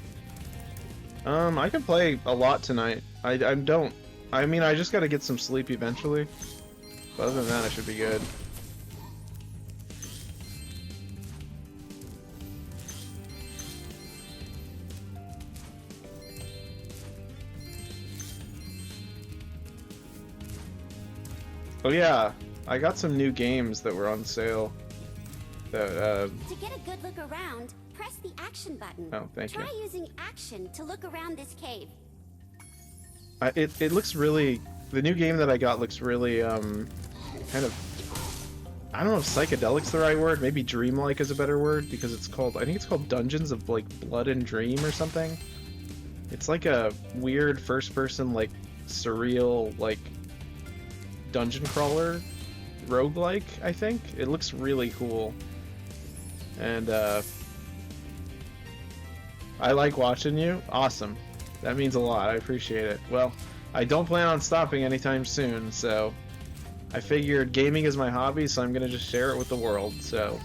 I can play a lot tonight. I mean, I just gotta get some sleep eventually. But other than that, I should be good. Oh yeah, I got some new games that were on sale. That, To get a good look around, press the action button. Oh, thank you. Try using action to look around this cave. It looks really... The new game that I got looks really, kind of... I don't know if psychedelic's the right word. Maybe dreamlike is a better word, because it's called... I think it's called Dungeons of, like, Blood and Dream or something. It's like a weird first-person, like, surreal, like, dungeon crawler roguelike, I think. It looks really cool. And I like watching you. Awesome. That means a lot. I appreciate it. Well, I don't plan on stopping anytime soon, so I figured gaming is my hobby, so I'm gonna just share it with the world, so.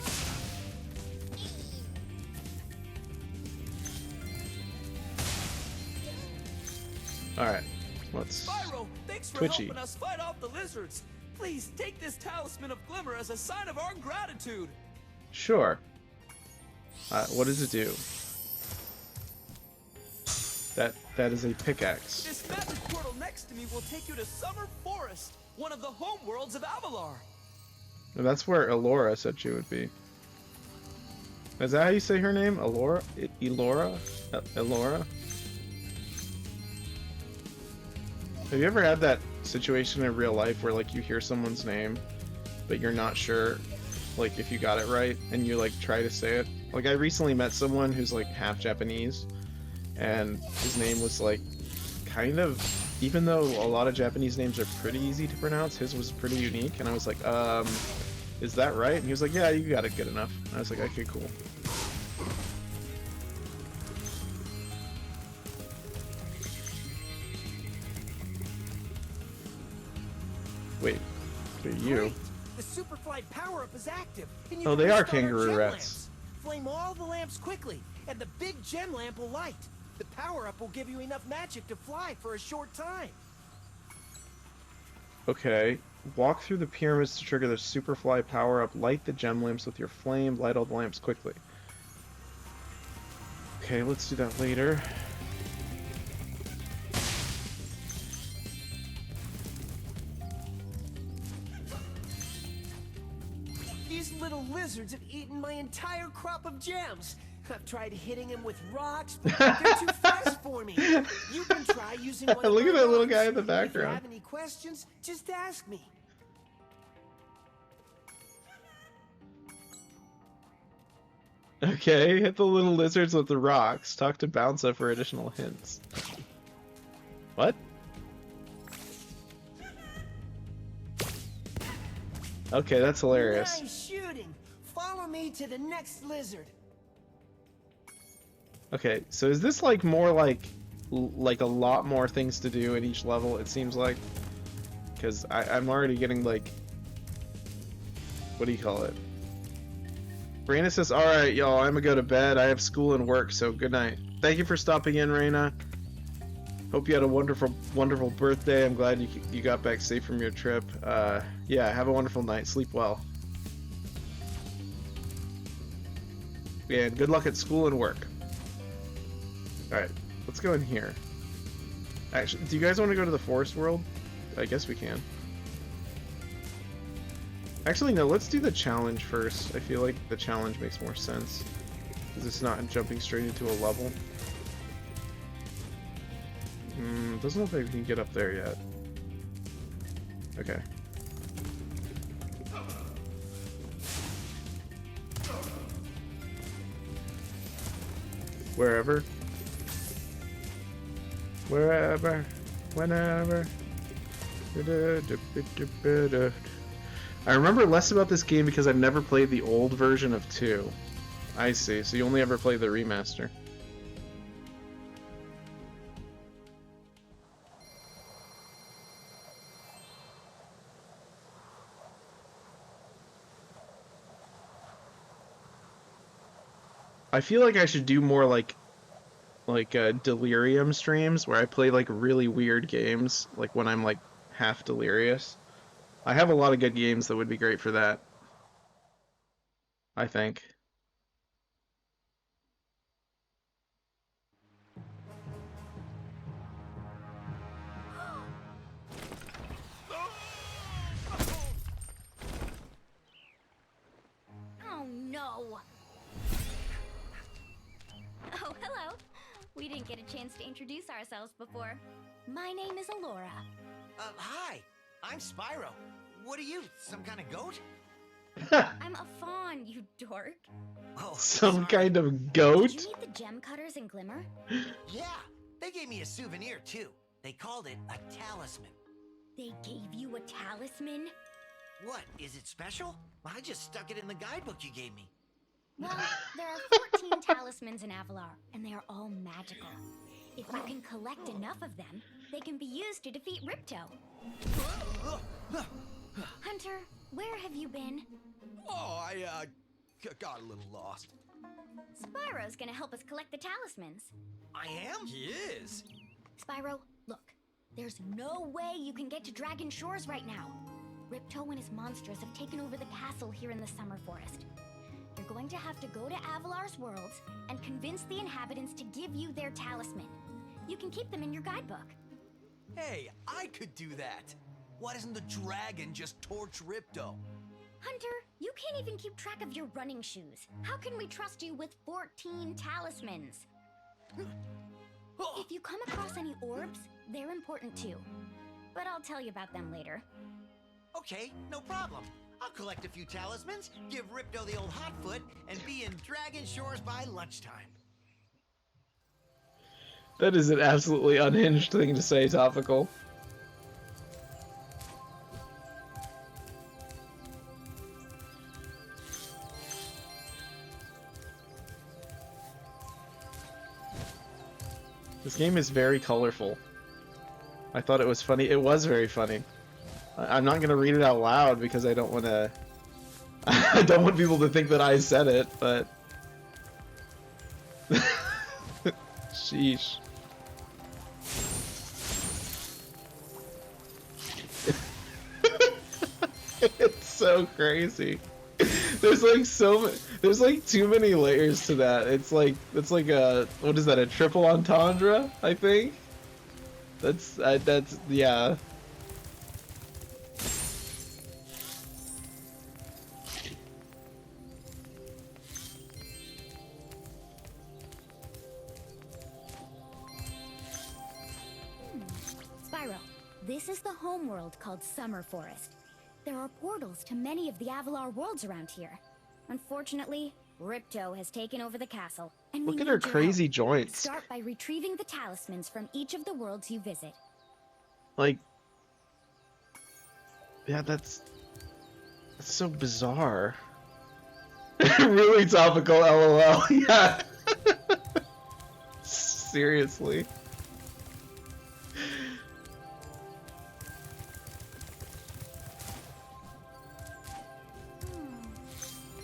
Alright, let's Spyro, thanks for Twitchy. helping us fight off the lizards. Please take this talisman of glimmer as a sign of our gratitude. Sure. What does it do? That is a pickaxe. This magic portal next to me will take you to Summer Forest, one of the home worlds of Avalar. And that's where Elora said she would be. Is that how you say her name? Elora? Elora? Elora? Have you ever had that situation in real life where like you hear someone's name, but you're not sure like if you got it right, and you like try to say it? Like I recently met someone who's like half Japanese, and his name was like kind of, even though a lot of Japanese names are pretty easy to pronounce, his was pretty unique, and I was like, is that right? And he was like, yeah, you got it good enough. And I was like, okay, cool. Wait, are you? Great. The Superfly power-up is active. And you Oh, can they are restart our kangaroo gem rats. lamps. Flame all the lamps quickly, and the big gem lamp will light. The power-up will give you enough magic to fly for a short time. Okay. Walk through the pyramids to trigger the Superfly power-up. Light the gem lamps with your flame. Light all the lamps quickly. Okay, let's do that later. These little lizards have eaten my entire crop of gems. I've tried hitting them with rocks, but they're too fast for me. You can try using one of Look my at that little rocks. guy in the If you background. have any questions, just ask me. Okay, hit the little lizards with the rocks. Talk to Bouncer for additional hints. What? Okay, that's hilarious. Nice shooting. Follow me to the next lizard. Okay, so is this like more like a lot more things to do in each level, it seems like? Because I'm already getting like, what do you call it? Raina says, alright y'all, I'm gonna go to bed. I have school and work, so good night. Thank you for stopping in, Raina. Hope you had a wonderful, wonderful birthday. I'm glad you got back safe from your trip. Yeah, have a wonderful night. Sleep well. And good luck at school and work. Alright, let's go in here. Actually, do you guys want to go to the forest world? I guess we can. Actually, no, let's do the challenge first. I feel like the challenge makes more sense, because it's not jumping straight into a level. Doesn't look like we can get up there yet. Okay. Wherever. Wherever. Whenever. I remember less about this game because I've never played the old version of 2. I see, so you only ever play the remaster. I feel like I should do more like delirium streams where I play like really weird games, like when I'm like half delirious. I have a lot of good games that would be great for that, I think. Oh no! Oh, hello. We didn't get a chance to introduce ourselves before. My name is Elora. Hi. I'm Spyro. What are you, some kind of goat? I'm a fawn, you dork. Oh, Some sorry. kind of goat? Did you meet the gem cutters in Glimmer? Yeah, they gave me a souvenir too. They called it a talisman. They gave you a talisman? What, is it special? Well, I just stuck it in the guidebook you gave me. Well, there are 14 talismans in Avalar, and they are all magical. If you can collect enough of them, they can be used to defeat Ripto. Hunter, where have you been? Oh, I got a little lost. Spyro's gonna help us collect the talismans. I am? He is. Spyro, look. There's no way you can get to Dragon Shores right now. Ripto and his monsters have taken over the castle here in the Summer Forest. You're going to have to go to Avalar's worlds and convince the inhabitants to give you their talisman. You can keep them in your guidebook. Hey, I could do that. Why doesn't the dragon just torch Ripto? Hunter, you can't even keep track of your running shoes. How can we trust you with 14 talismans? If you come across any orbs, they're important too. But I'll tell you about them later. Okay, no problem. I'll collect a few talismans, give Ripto the old hot foot, and be in Dragon Shores by lunchtime. That is an absolutely unhinged thing to say, Topical. This game is very colorful. I thought it was funny. It was very funny. I'm not gonna read it out loud because I don't want to. I don't want people to think that I said it, but. Sheesh. It's so crazy. There's like there's like too many layers to that. It's like a, what is that, a triple entendre, I think? That's yeah. Spyro, this is the homeworld called Summer Forest. There are portals to many of the Avalar worlds around here. Unfortunately, Ripto has taken over the castle, and we Look at need her your crazy help. joints. Start by retrieving the talismans from each of the worlds you visit. Like, yeah, that's so bizarre. Really topical, LOL. Yeah. Seriously.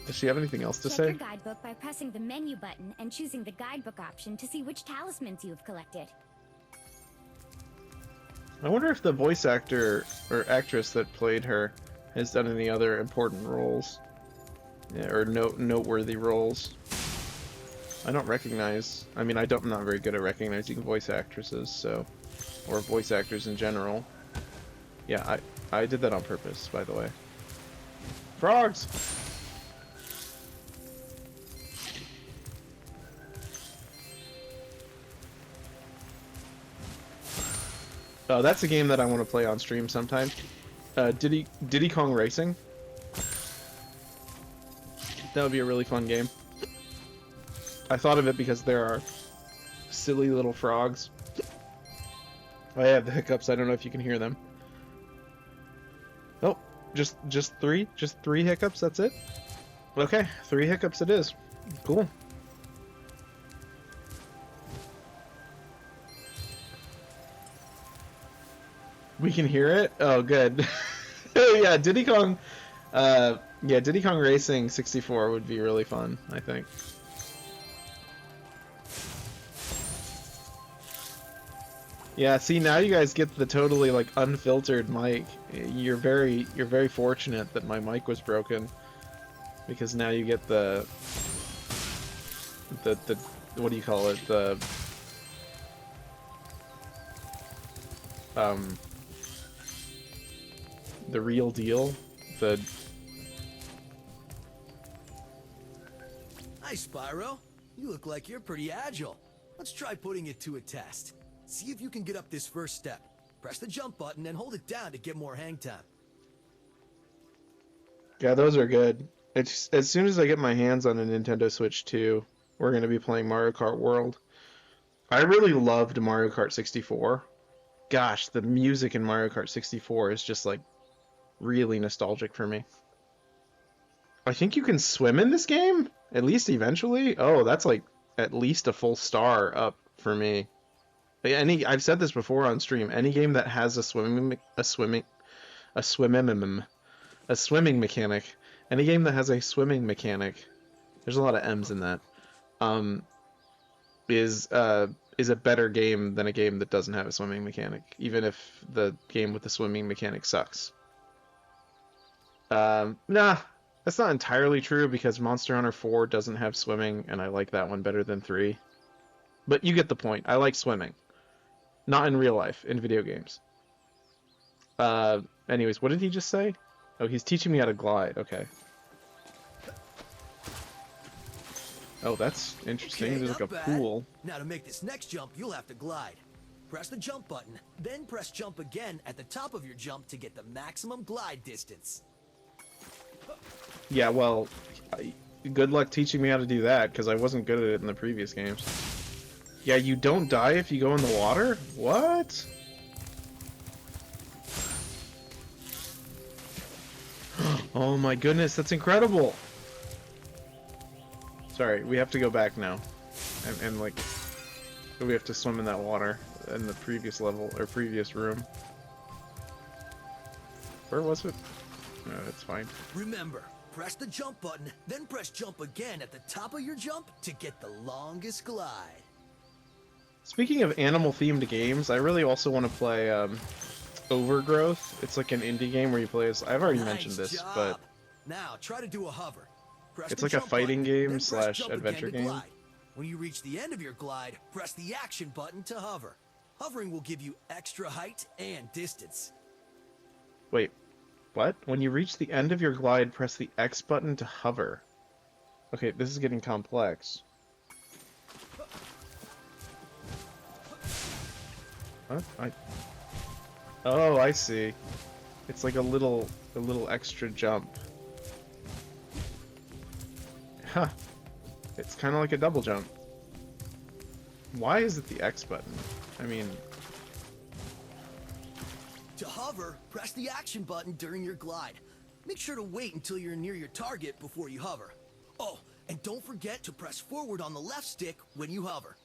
Does she have anything else to Check say? your guidebook by pressing the menu button and choosing the guidebook option to see which talismans you have collected. I wonder if the voice actor or actress that played her has done any other important roles, yeah, or noteworthy roles. I don't recognize. I mean, I'm not very good at recognizing voice actresses, so, or voice actors in general. Yeah, I did that on purpose, by the way. Frogs. Oh, that's a game that I want to play on stream sometime. Diddy Kong Racing. That would be a really fun game. I thought of it because there are silly little frogs. I have the hiccups. I don't know if you can hear them. Oh, just three hiccups. That's it. Okay, 3 hiccups it is. Cool. We can hear it? Oh, good. Yeah, Diddy Kong Racing 64 would be really fun, I think. Yeah, see, now you guys get the totally, like, unfiltered mic. You're very fortunate that my mic was broken, because now you get the what do you call it? The real deal. Hi, Spyro. You look like you're pretty agile. Let's try putting it to a test. See if you can get up this first step. Press the jump button and hold it down to get more hang time. Yeah, those are good. It's, as soon as I get my hands on a Nintendo Switch 2, we're going to be playing Mario Kart World. I really loved Mario Kart 64. Gosh, the music in Mario Kart 64 is just like really nostalgic for me. I think you can swim in this game, at least eventually. Oh, that's like at least a full star up for me. I've said this before on stream. Any game that has a swimming mechanic, any game that has a swimming mechanic, there's a lot of M's in that, is a better game than a game that doesn't have a swimming mechanic, even if the game with the swimming mechanic sucks. Nah, that's not entirely true because Monster Hunter 4 doesn't have swimming, and I like that one better than 3. But you get the point. I like swimming. Not in real life, in video games. Anyways, what did he just say? Oh, he's teaching me how to glide. Okay. Oh, that's interesting. Okay, There's like a not bad. pool. Now to make this next jump, you'll have to glide. Press the jump button, then press jump again at the top of your jump to get the maximum glide distance. Yeah, well, good luck teaching me how to do that, because I wasn't good at it in the previous games. Yeah, you don't die if you go in the water? What? Oh my goodness, that's incredible! Sorry, we have to go back now. And like, we have to swim in that water in the previous level, or previous room. Where was it? No, it's fine. Remember, press the jump button, then press jump again at the top of your jump to get the longest glide. Speaking of animal-themed games, I really also want to play Overgrowth. It's like an indie game where you play as... I've already mentioned this, job. but... Now, try to do a hover. Press It's the like a jump fighting button, game then press slash jump again adventure to game. glide. When you reach the end of your glide, press the action button to hover. Hovering will give you extra height and distance. Wait, what? When you reach the end of your glide, press the X button to hover. Okay, this is getting complex. What? Oh, I see. It's like a little extra jump. Huh. It's kind of like a double jump. Why is it the X button? I mean... To hover, press the action button during your glide. Make sure to wait until you're near your target before you hover. Oh, and don't forget to press forward on the left stick when you hover.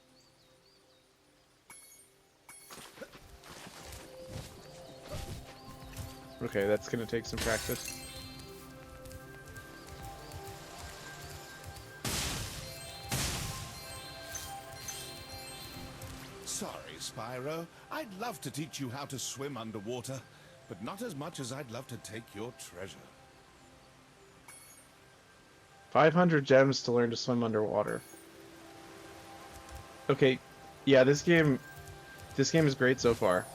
Okay, that's gonna take some practice. Sorry, Spyro. I'd love to teach you how to swim underwater, but not as much as I'd love to take your treasure. 500 gems to learn to swim underwater. Okay, yeah, this game is great so far.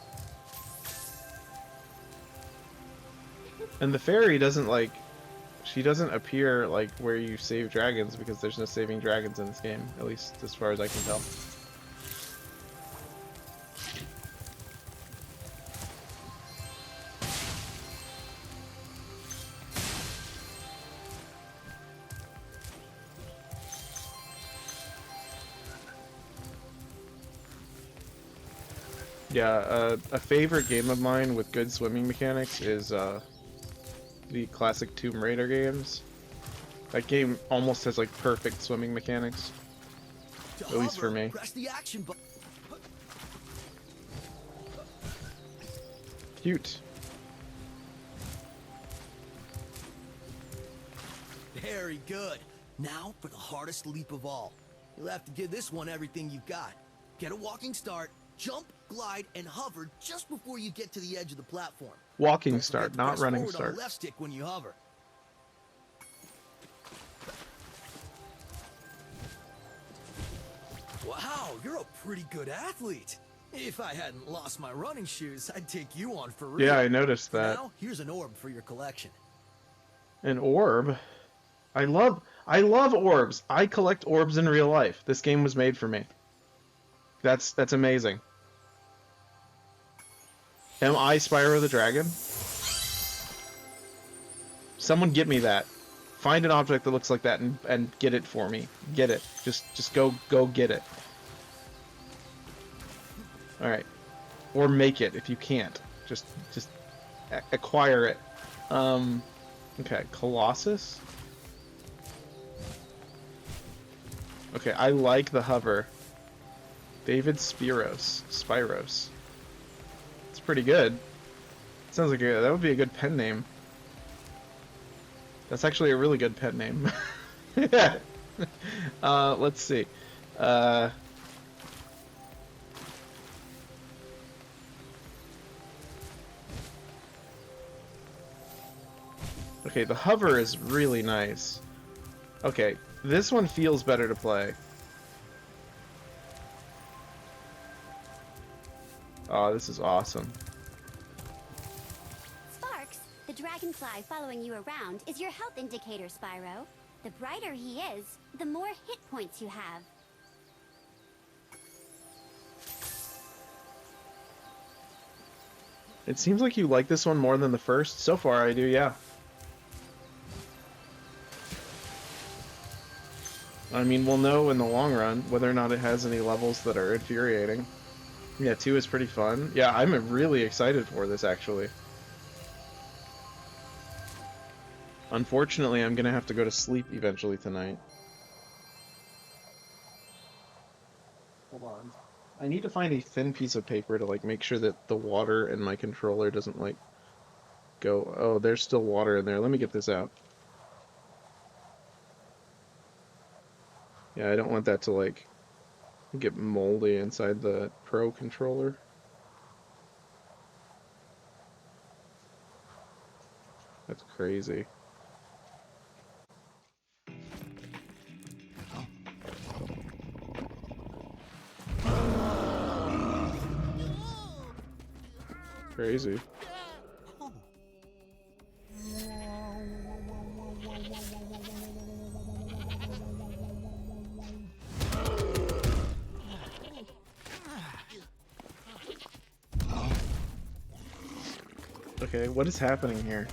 And the fairy doesn't like, she doesn't appear like where you save dragons because there's no saving dragons in this game, at least as far as I can tell. Yeah, a favorite game of mine with good swimming mechanics is the classic Tomb Raider games. That game almost has like perfect swimming mechanics, at least for me. Press the action button. Cute. Very good. Now for the hardest leap of all. You'll have to give this one everything you've got. Get a walking start, jump, glide, and hover just before you get to the edge of the platform. Walking start, not press running forward on start. the left stick when you hover. Wow, you're a pretty good athlete. If I hadn't lost my running shoes, I'd take you on for real. Yeah, I noticed that. Now, here's an orb for your collection. An orb? I love orbs. I collect orbs in real life. This game was made for me. That's amazing. Am I Spyro the Dragon? Someone get me that. Find an object that looks like that and get it for me. Get it. Just go get it. Alright. Or make it if you can't. Just acquire it. Okay, Colossus. Okay, I like the hover. David Spyros. It's pretty good. Sounds like that would be a good pen name. That's actually a really good pen name. Let's see. Okay, the hover is really nice. Okay, this one feels better to play. Oh, this is awesome. Sparks, the dragonfly following you around is your health indicator, Spyro. The brighter he is, the more hit points you have. It seems like you like this one more than the first. So far, I do, yeah. I mean, we'll know in the long run whether or not it has any levels that are infuriating. Yeah, 2 is pretty fun. Yeah, I'm really excited for this, actually. Unfortunately, I'm gonna have to go to sleep eventually tonight. Hold on. I need to find a thin piece of paper to, like, make sure that the water in my controller doesn't, like, go... Oh, there's still water in there. Let me get this out. Yeah, I don't want that to, like, get moldy inside the Pro controller. That's crazy. Crazy. Okay, what is happening here?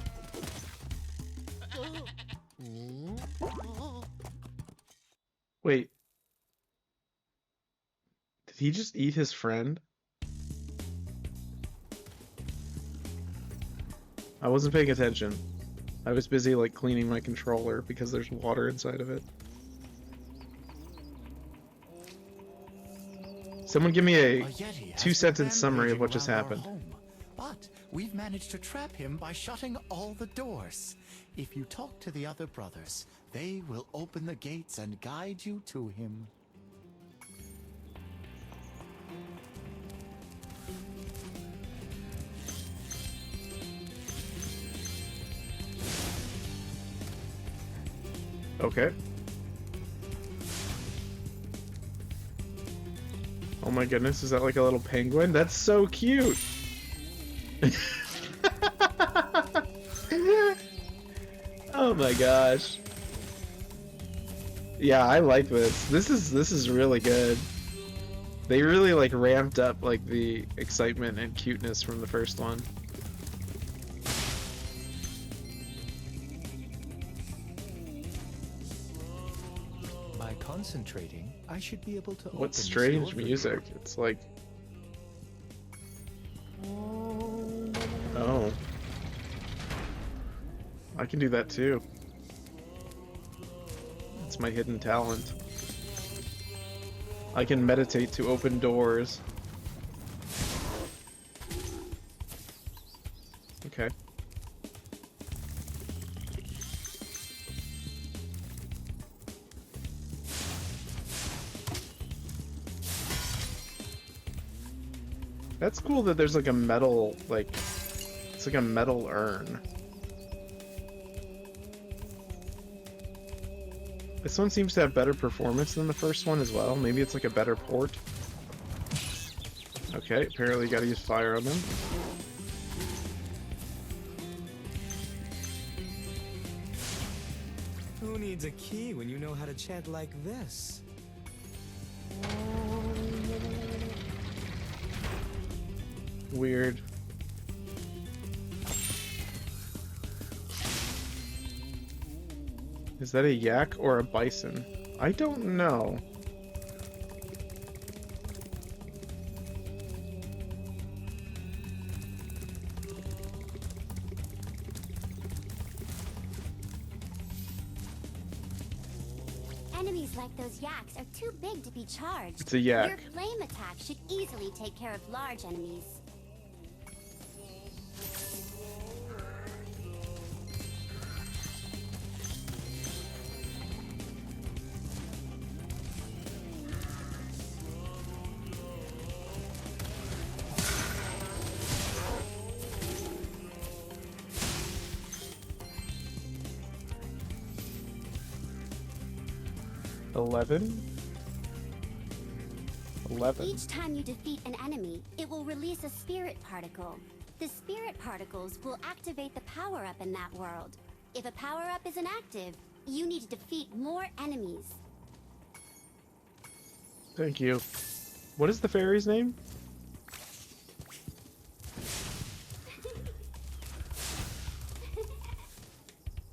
Wait. Did he just eat his friend? I wasn't paying attention. I was busy, like, cleaning my controller because there's water inside of it. Someone give me a two-sentence summary of what just happened. But we've managed to trap him by shutting all the doors. If you talk to the other brothers, they will open the gates and guide you to him. Okay. Oh my goodness, is that like a little penguin? That's so cute! Oh my gosh. Yeah, I like this. This is really good. They really like ramped up like the excitement and cuteness from the first one. By concentrating, I should be able to open What this strange door for music. you. It's like... Oh. I can do that too. It's my hidden talent. I can meditate to open doors. Okay. That's cool that there's like a metal, like, it's like a metal urn. This one seems to have better performance than the first one as well. Maybe it's like a better port. Okay, apparently you gotta use fire on them. Who needs a key when you know how to chant like this? Weird. Is that a yak or a bison? I don't know. Enemies like those yaks are too big to be charged. It's a yak. Your flame attack should easily take care of large enemies. $11. Each time you defeat an enemy, it will release a spirit particle. The spirit particles will activate the power-up in that world. If a power-up isn't active, you need to defeat more enemies. Thank you. What is the fairy's name?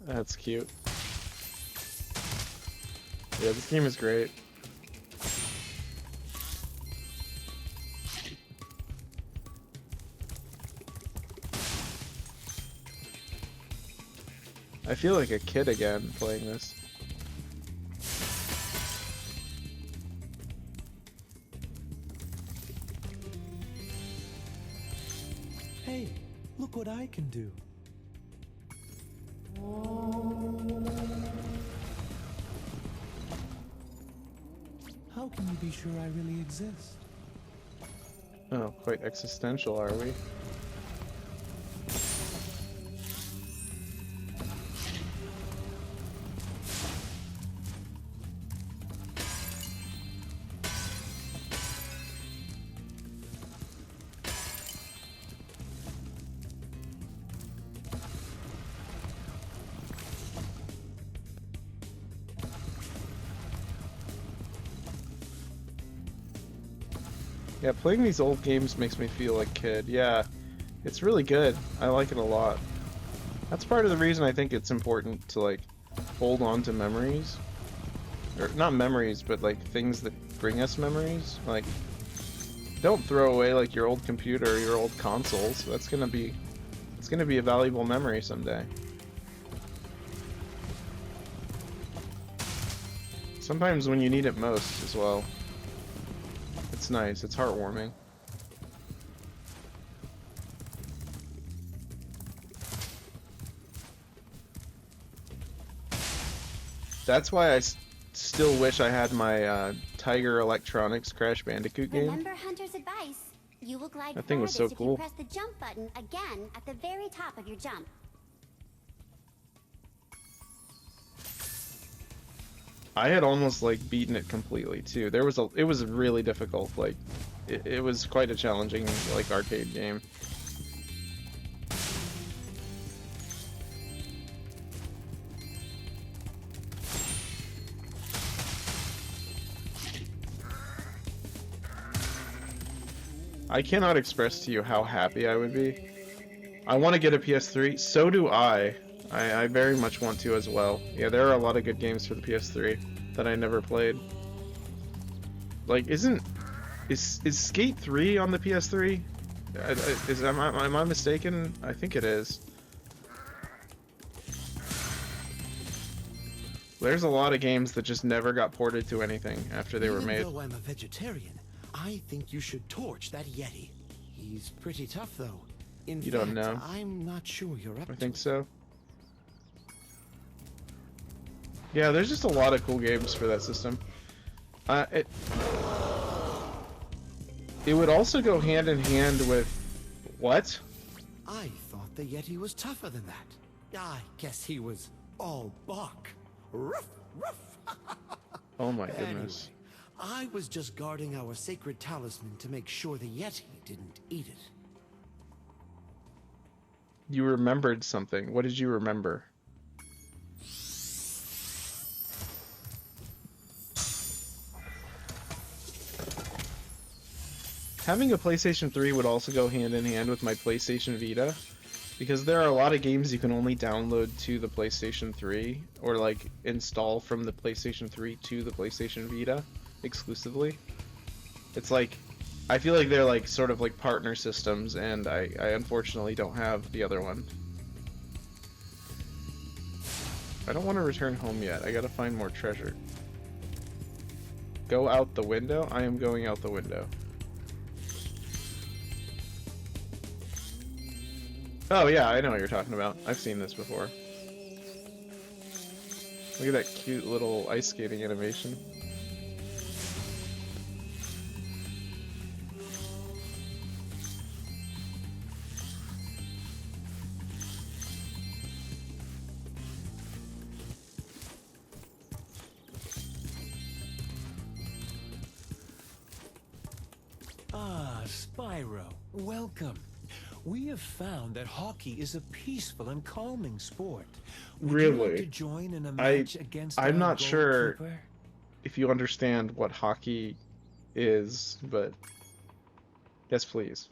That's cute. Yeah, this game is great. I feel like a kid again playing this. Hey, look what I can do. How can you be sure I really exist? Oh, quite existential, are we? Yeah, playing these old games makes me feel like a kid. Yeah, it's really good. I like it a lot. That's part of the reason I think it's important to, like, hold on to memories. Or, not memories, but, like, things that bring us memories. Like, don't throw away, like, your old computer or your old consoles. That's gonna be... It's gonna be a valuable memory someday. Sometimes when you need it most, as well. It's nice, it's heartwarming. That's why I still wish I had my Tiger Electronics Crash Bandicoot game. Remember Hunter's advice. You will glide That thing was so farthest if cool. you press the jump button again at the very top of your jump. I had almost like beaten it completely too. It was really difficult. Like, it was quite a challenging like arcade game. I cannot express to you how happy I would be. I want to get a PS3. So do I. I very much want to as well. Yeah, there are a lot of good games for the PS3 that I never played. Like, is Skate 3 on the PS3? Am I mistaken? I think it is. There's a lot of games that just never got ported to anything after they were made. Even though I'm a vegetarian, I think you should torch that Yeti. He's pretty tough, though. In You fact, don't know. I'm not sure you're up I to think it. so. Yeah, there's just a lot of cool games for that system. It would also go hand in hand with... What? I thought the Yeti was tougher than that. I guess he was all bark. Ruff, ruff. Oh my Anyway, goodness. I was just guarding our sacred talisman to make sure the Yeti didn't eat it. You remembered something. What did you remember? Having a PlayStation 3 would also go hand in hand with my PlayStation Vita, because there are a lot of games you can only download to the PlayStation 3, or like install from the PlayStation 3 to the PlayStation Vita exclusively. It's like, I feel like they're like sort of like partner systems, and I unfortunately don't have the other one. I don't want to return home yet. I gotta find more treasure. Go out the window? I am going out the window. Oh yeah, I know what you're talking about. I've seen this before. Look at that cute little ice skating animation. Ah, Spyro, welcome. We have found that hockey is a peaceful and calming sport. Would you like to join in a match against I'm our not sure goalkeeper? if you understand what hockey is, but yes, please.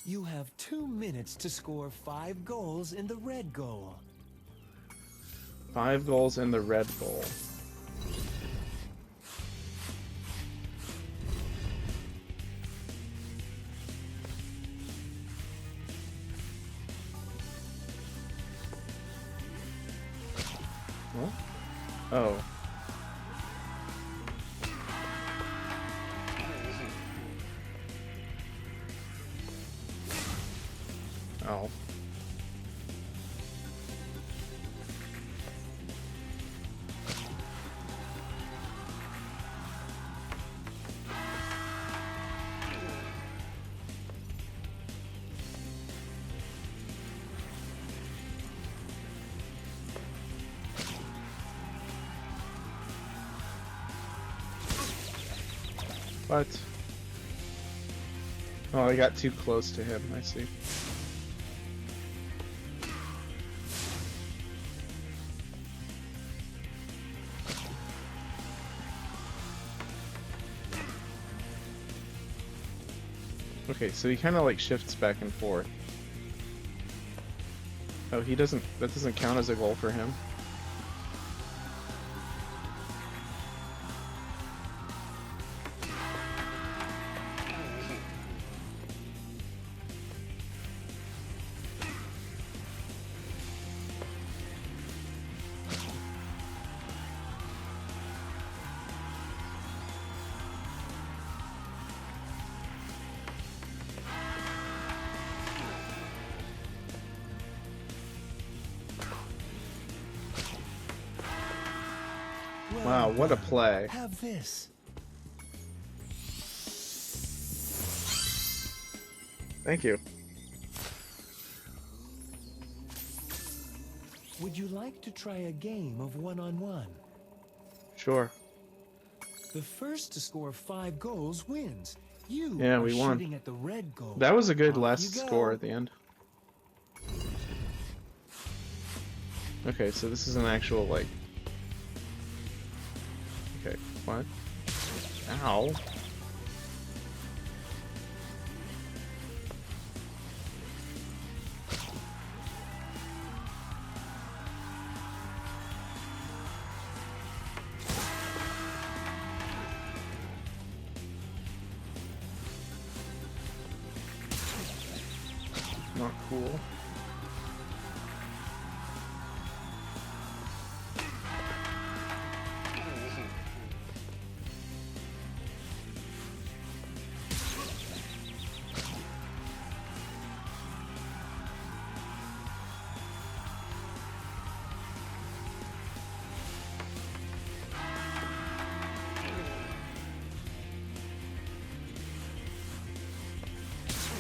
You have 2 minutes to score 5 goals in the red goal. 5 goals in the red goal. What? Oh. Oh. What? Oh, I got too close to him, I see. Okay, so he kind of like shifts back and forth. Oh, he doesn't, that doesn't count as a goal for him. Wow, what a play. Have this. Thank you. Would you like to try a game of one-on-one? Sure. The first to score 5 goals wins. You Yeah, are we won. shooting at the red goal. That was a good Off last you go. score at the end. Okay, so this is an actual, like... Okay, what? Ow. Not cool.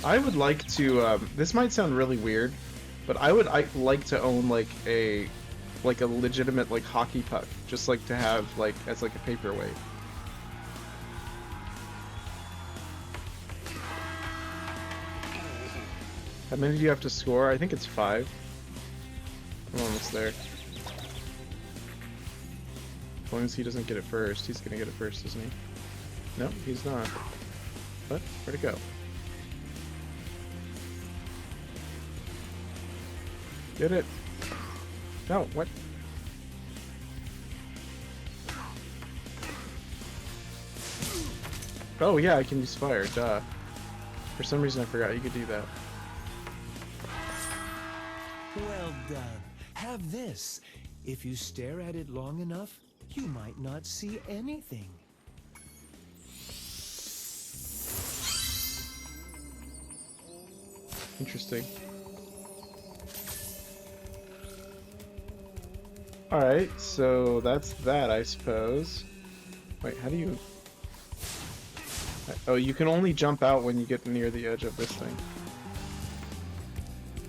I would like to, this might sound really weird, but I would like to own like a legitimate like hockey puck, just like to have like as like a paperweight. How many do you have to score? I think it's 5. I'm almost there. As long as he doesn't get it first, he's gonna get it first, isn't he? No, he's not. What? Where'd it go? Get it! No, what? Oh yeah, I can use fire, duh. For some reason I forgot you could do that. Well done. Have this. If you stare at it long enough, you might not see anything. Interesting. Alright, so that's that, I suppose. Wait, how do you... Oh, you can only jump out when you get near the edge of this thing.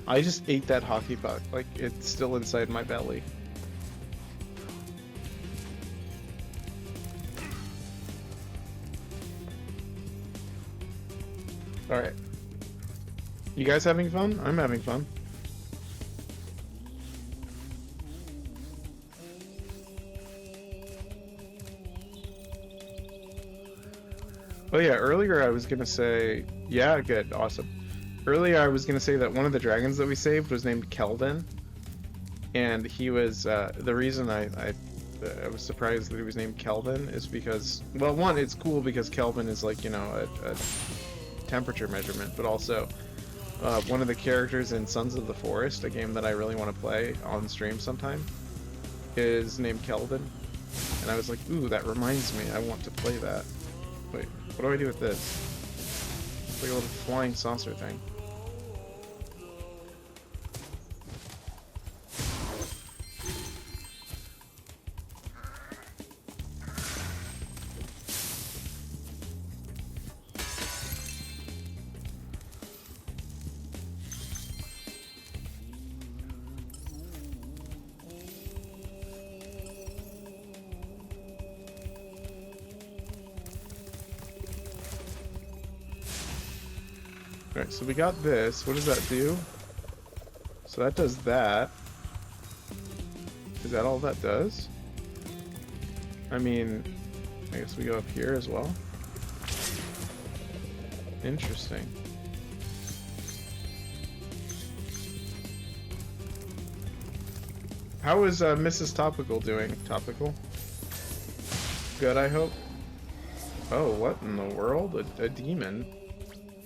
I just ate that hockey puck. Like, it's still inside my belly. Alright. You guys having fun? I'm having fun. Oh yeah, earlier I was gonna say... Yeah, good, awesome. Earlier I was gonna say that one of the dragons that we saved was named Kelvin. And he was... the reason I was surprised that he was named Kelvin is because... Well, one, it's cool because Kelvin is like, you know, a temperature measurement, but also... one of the characters in Sons of the Forest, a game that I really want to play on stream sometime, is named Kelvin. And I was like, ooh, that reminds me, I want to play that. Wait, what do I do with this? It's like a little flying saucer thing. Alright, so we got this. What does that do? So that does that. Is that all that does? I mean, I guess we go up here as well. Interesting. How is Mrs. Topical doing? Topical? Good, I hope. Oh, what in the world? A demon?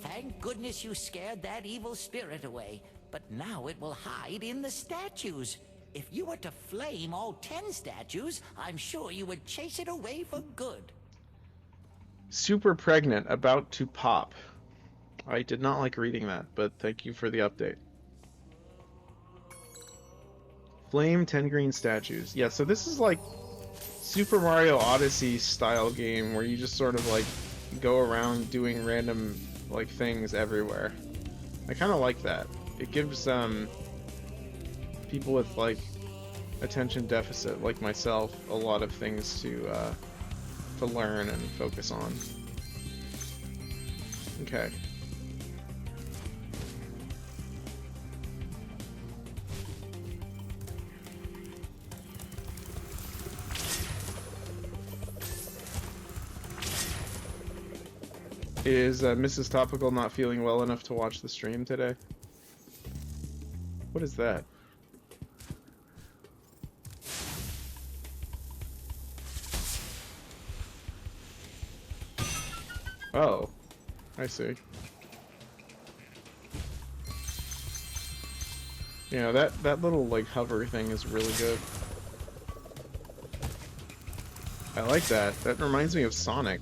Thank goodness you scared that evil spirit away. But now it will hide in the statues. If you were to flame all 10 statues, I'm sure you would chase it away for good. Super pregnant, about to pop. I did not like reading that, but thank you for the update. Flame 10 green statues. Yeah, so this is like Super Mario Odyssey style game where you just sort of like go around doing random like things everywhere. I kind of like that. It gives people with like attention deficit like myself a lot of things to learn and focus on. Okay. Is Mrs. Topical not feeling well enough to watch the stream today? What is that? Oh, I see. Yeah, that little like hover thing is really good. I like that. That reminds me of Sonic.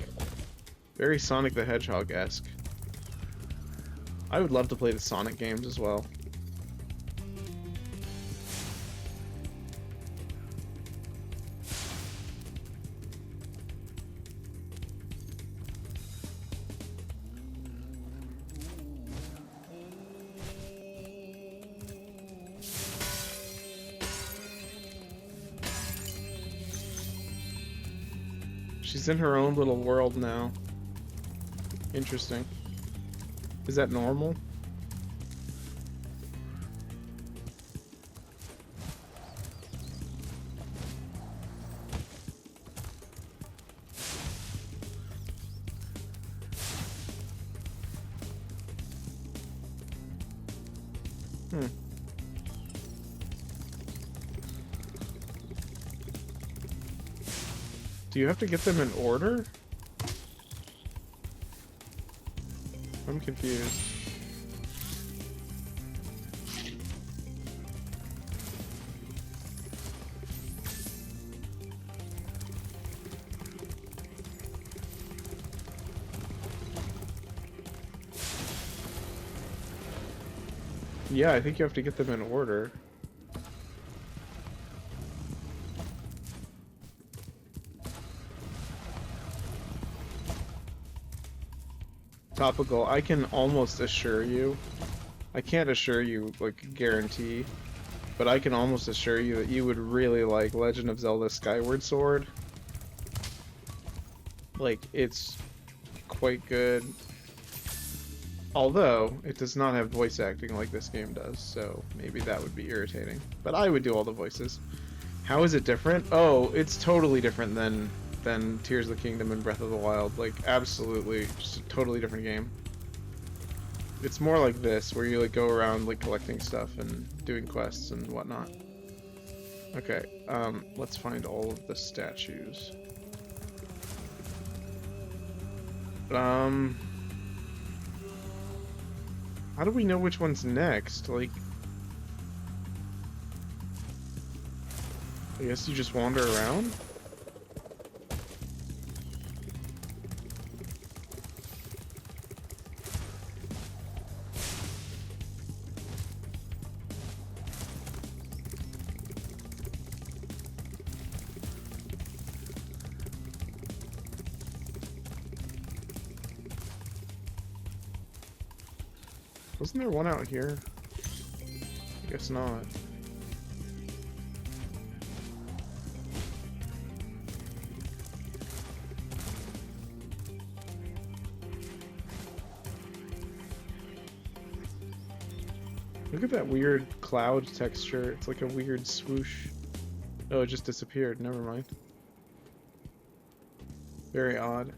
Very Sonic the Hedgehog-esque. I would love to play the Sonic games as well. She's in her own little world now. Interesting. Is that normal? Do you have to get them in order? I'm confused. Yeah, I think you have to get them in order. Topical, I can almost assure you, I can't assure you, like, guarantee, but I can almost assure you that you would really like Legend of Zelda Skyward Sword. Like, it's quite good. Although, it does not have voice acting like this game does, so maybe that would be irritating. But I would do all the voices. How is it different? Oh, it's totally different than Tears of the Kingdom and Breath of the Wild. Like, absolutely, just a totally different game. It's more like this, where you like go around like collecting stuff and doing quests and whatnot. Okay, let's find all of the statues. How do we know which one's next? Like, I guess you just wander around? Wasn't there one out here? I guess not. Look at that weird cloud texture. It's like a weird swoosh. Oh, it just disappeared. Never mind. Very odd.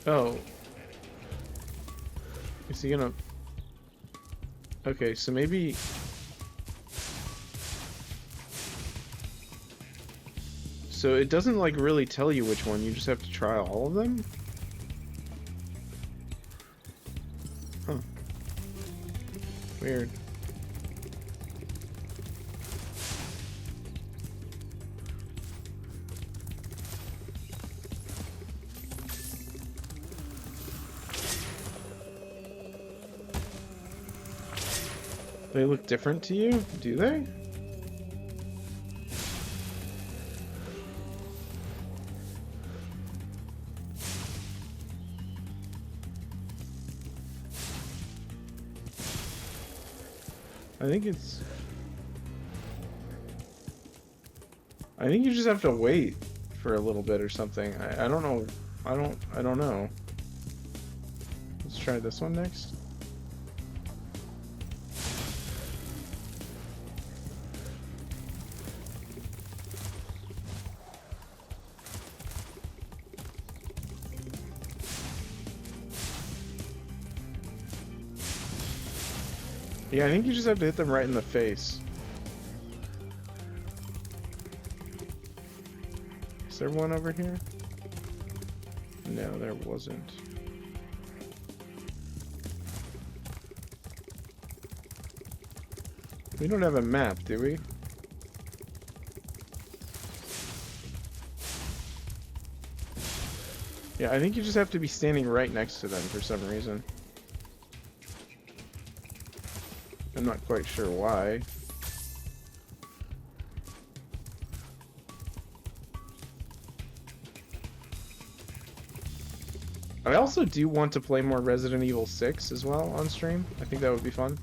Oh. Is he gonna... Okay, so maybe... So it doesn't like really tell you which one, you just have to try all of them? Huh. Weird. They look different to you? Do they? I think it's... I think you just have to wait for a little bit or something. I don't know. I don't know. Let's try this one next. Yeah, I think you just have to hit them right in the face. Is there one over here? No, there wasn't. We don't have a map, do we? Yeah, I think you just have to be standing right next to them for some reason. I'm not quite sure why. I also do want to play more Resident Evil 6 as well on stream. I think that would be fun.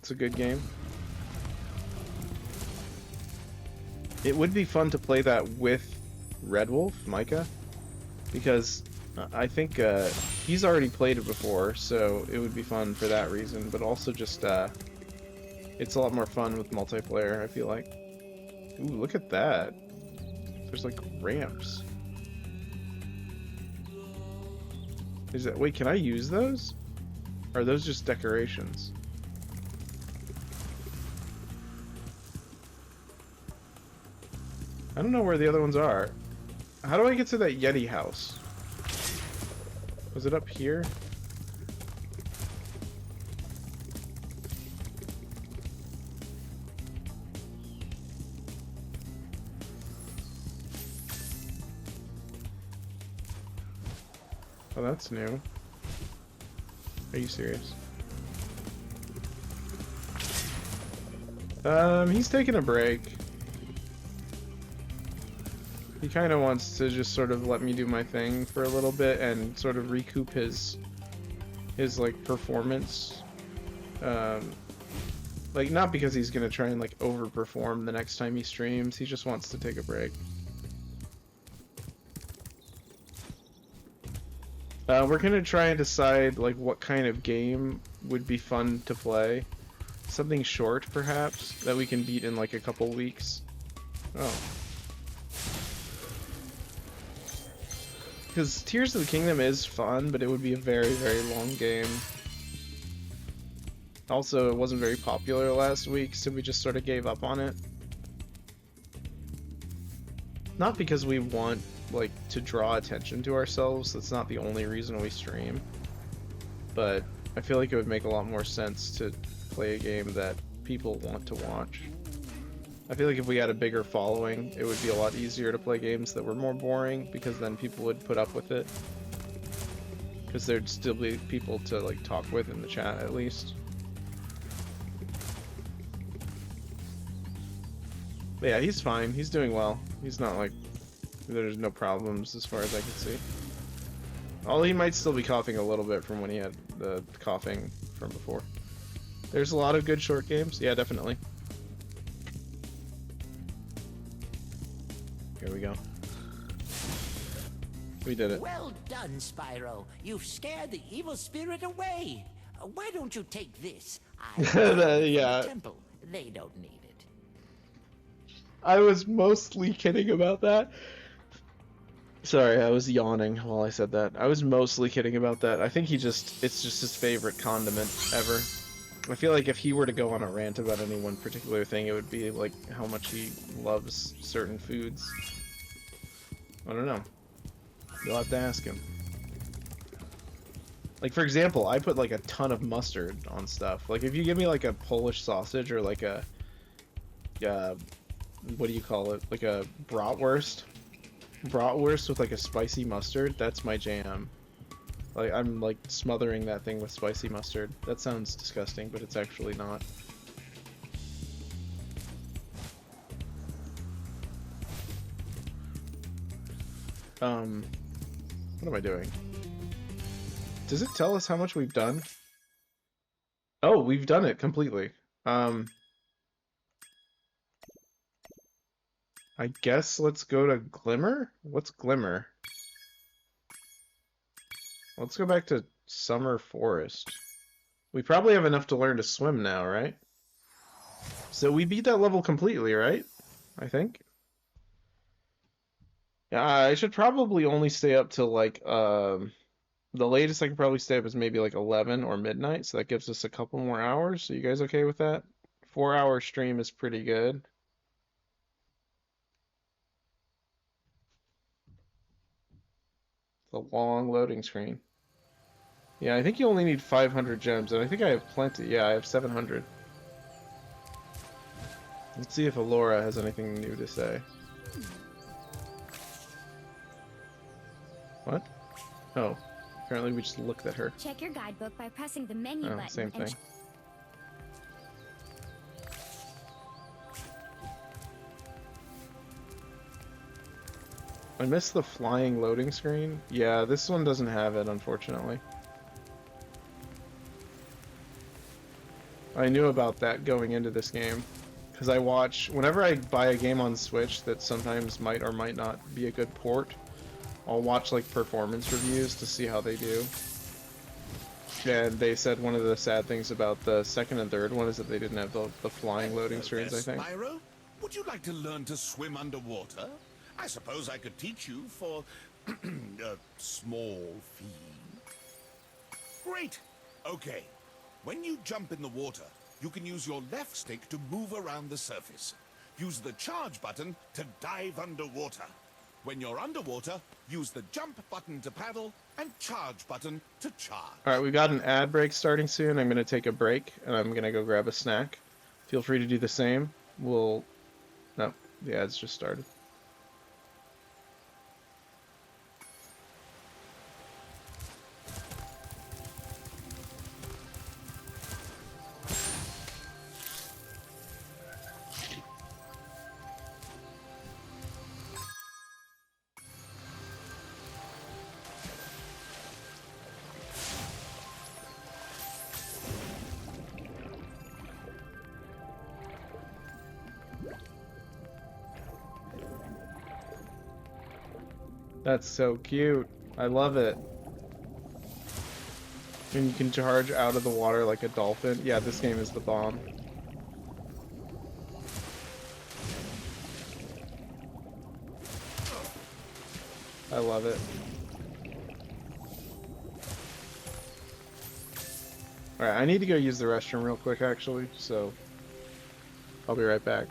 It's a good game. It would be fun to play that with Red Wolf, Micah, because I think he's already played it before, so it would be fun for that reason, but also just it's a lot more fun with multiplayer, I feel like. Ooh, look at that. There's like ramps. Is that... Wait, can I use those? Or are those just decorations? I don't know where the other ones are. How do I get to that Yeti house? Was it up here? Oh, that's new. Are you serious? He's taking a break. He kind of wants to just sort of let me do my thing for a little bit and sort of recoup his like performance. Like, not because he's gonna try and like overperform the next time he streams. He just wants to take a break. We're gonna try and decide like what kind of game would be fun to play. Something short, perhaps, that we can beat in like a couple weeks. Oh. Because Tears of the Kingdom is fun, but it would be a very, very long game. Also, it wasn't very popular last week, so we just sort of gave up on it. Not because we want, like, to draw attention to ourselves, that's not the only reason we stream. But I feel like it would make a lot more sense to play a game that people want to watch. I feel like if we had a bigger following, it would be a lot easier to play games that were more boring, because then people would put up with it. Because there'd still be people to, like, talk with in the chat, at least. But yeah, he's fine. He's doing well. He's not like... There's no problems as far as I can see. Although he might still be coughing a little bit from when he had the coughing from before. There's a lot of good short games. Yeah, definitely. Here we go. We did it. Well done, Spyro. You've scared the evil spirit away. Why don't you take this? Yeah. The temple. They don't need it. I was mostly kidding about that. Sorry, I was yawning while I said that. I was mostly kidding about that. I think it's just his favorite condiment ever. I feel like if he were to go on a rant about any one particular thing, it would be like how much he loves certain foods. I don't know. You'll have to ask him. Like, for example, I put like a ton of mustard on stuff. Like, if you give me like a Polish sausage or like a, what do you call it? Like a bratwurst? Bratwurst with like a spicy mustard, that's my jam. Like, I'm like smothering that thing with spicy mustard. That sounds disgusting, but it's actually not. What am I doing? Does it tell us how much we've done? Oh, we've done it completely. I guess let's go to Glimmer? What's Glimmer? Let's go back to Summer Forest. We probably have enough to learn to swim now, right? So we beat that level completely, right? I think. Yeah, I should probably only stay up till like, the latest I can probably stay up is maybe like 11 or midnight, so that gives us a couple more hours. Are you guys okay with that? 4-hour stream is pretty good. The long loading screen. Yeah, I think you only need 500 gems, and I think I have plenty. Yeah, I have 700. Let's see if Alora has anything new to say. What? Oh, apparently we just looked at her. Check your guidebook by pressing the menu button. Same thing. I missed the flying loading screen. Yeah, this one doesn't have it, unfortunately. I knew about that going into this game, because I watch, whenever I buy a game on Switch that sometimes might or might not be a good port, I'll watch like performance reviews to see how they do. And they said one of the sad things about the second and third one is that they didn't have the flying loading screens, I think. Spyro, would you like to learn to swim underwater? I suppose I could teach you for a small fee. Great. Okay. When you jump in the water, you can use your left stick to move around the surface. Use the charge button to dive underwater. When you're underwater, use the jump button to paddle and charge button to charge. Alright, we got an ad break starting soon. I'm going to take a break, and I'm going to go grab a snack. Feel free to do the same. No, the ads just started. That's so cute. I love it. And you can charge out of the water like a dolphin. Yeah, this game is the bomb. I love it. Alright, I need to go use the restroom real quick actually, so I'll be right back.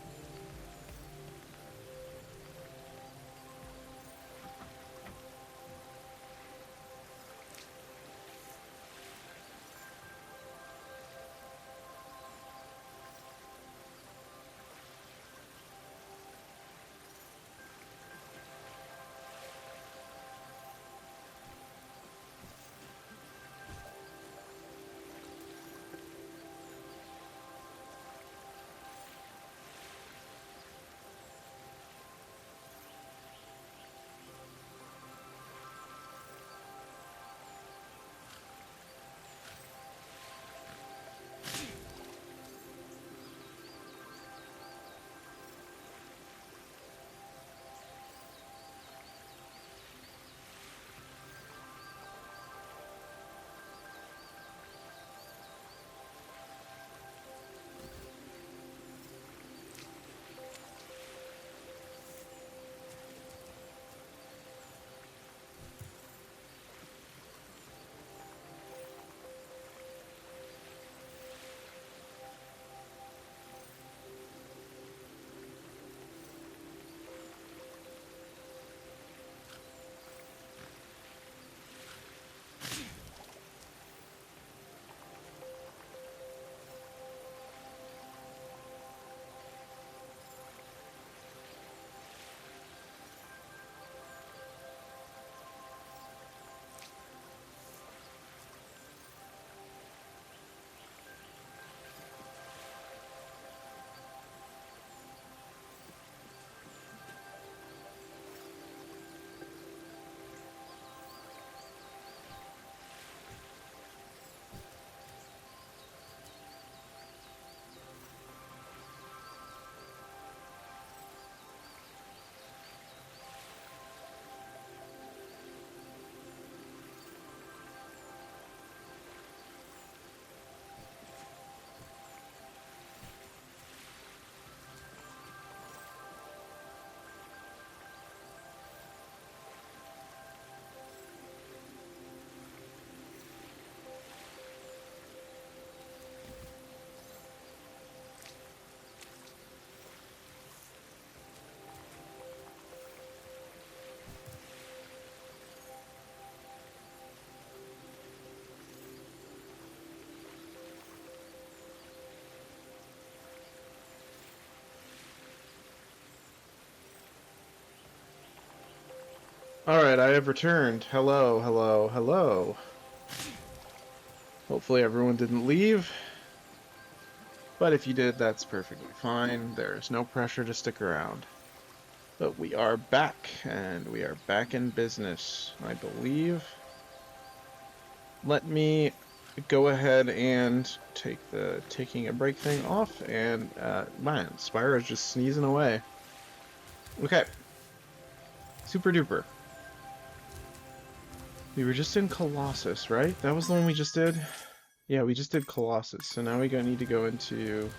Alright, I have returned. Hello, hello, hello. Hopefully everyone didn't leave. But if you did, that's perfectly fine. There's no pressure to stick around. But we are back, and we are back in business, I believe. Let me go ahead and take the taking a break thing off, and man, Spyro's just sneezing away. Okay. Super duper. We were just in Colossus, right? That was the one we just did? Yeah, we just did Colossus, so now we need to go into...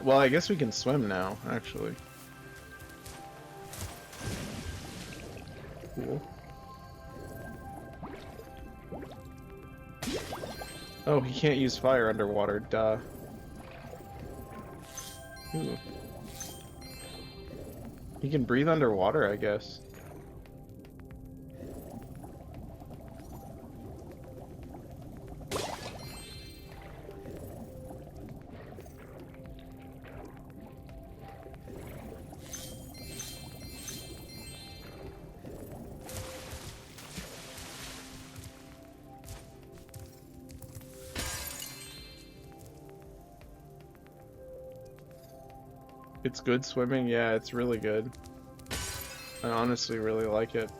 well, I guess we can swim now, actually. Cool. Oh, he can't use fire underwater, duh. Ooh. He can breathe underwater, I guess. It's good swimming? Yeah, it's really good. I honestly really like it.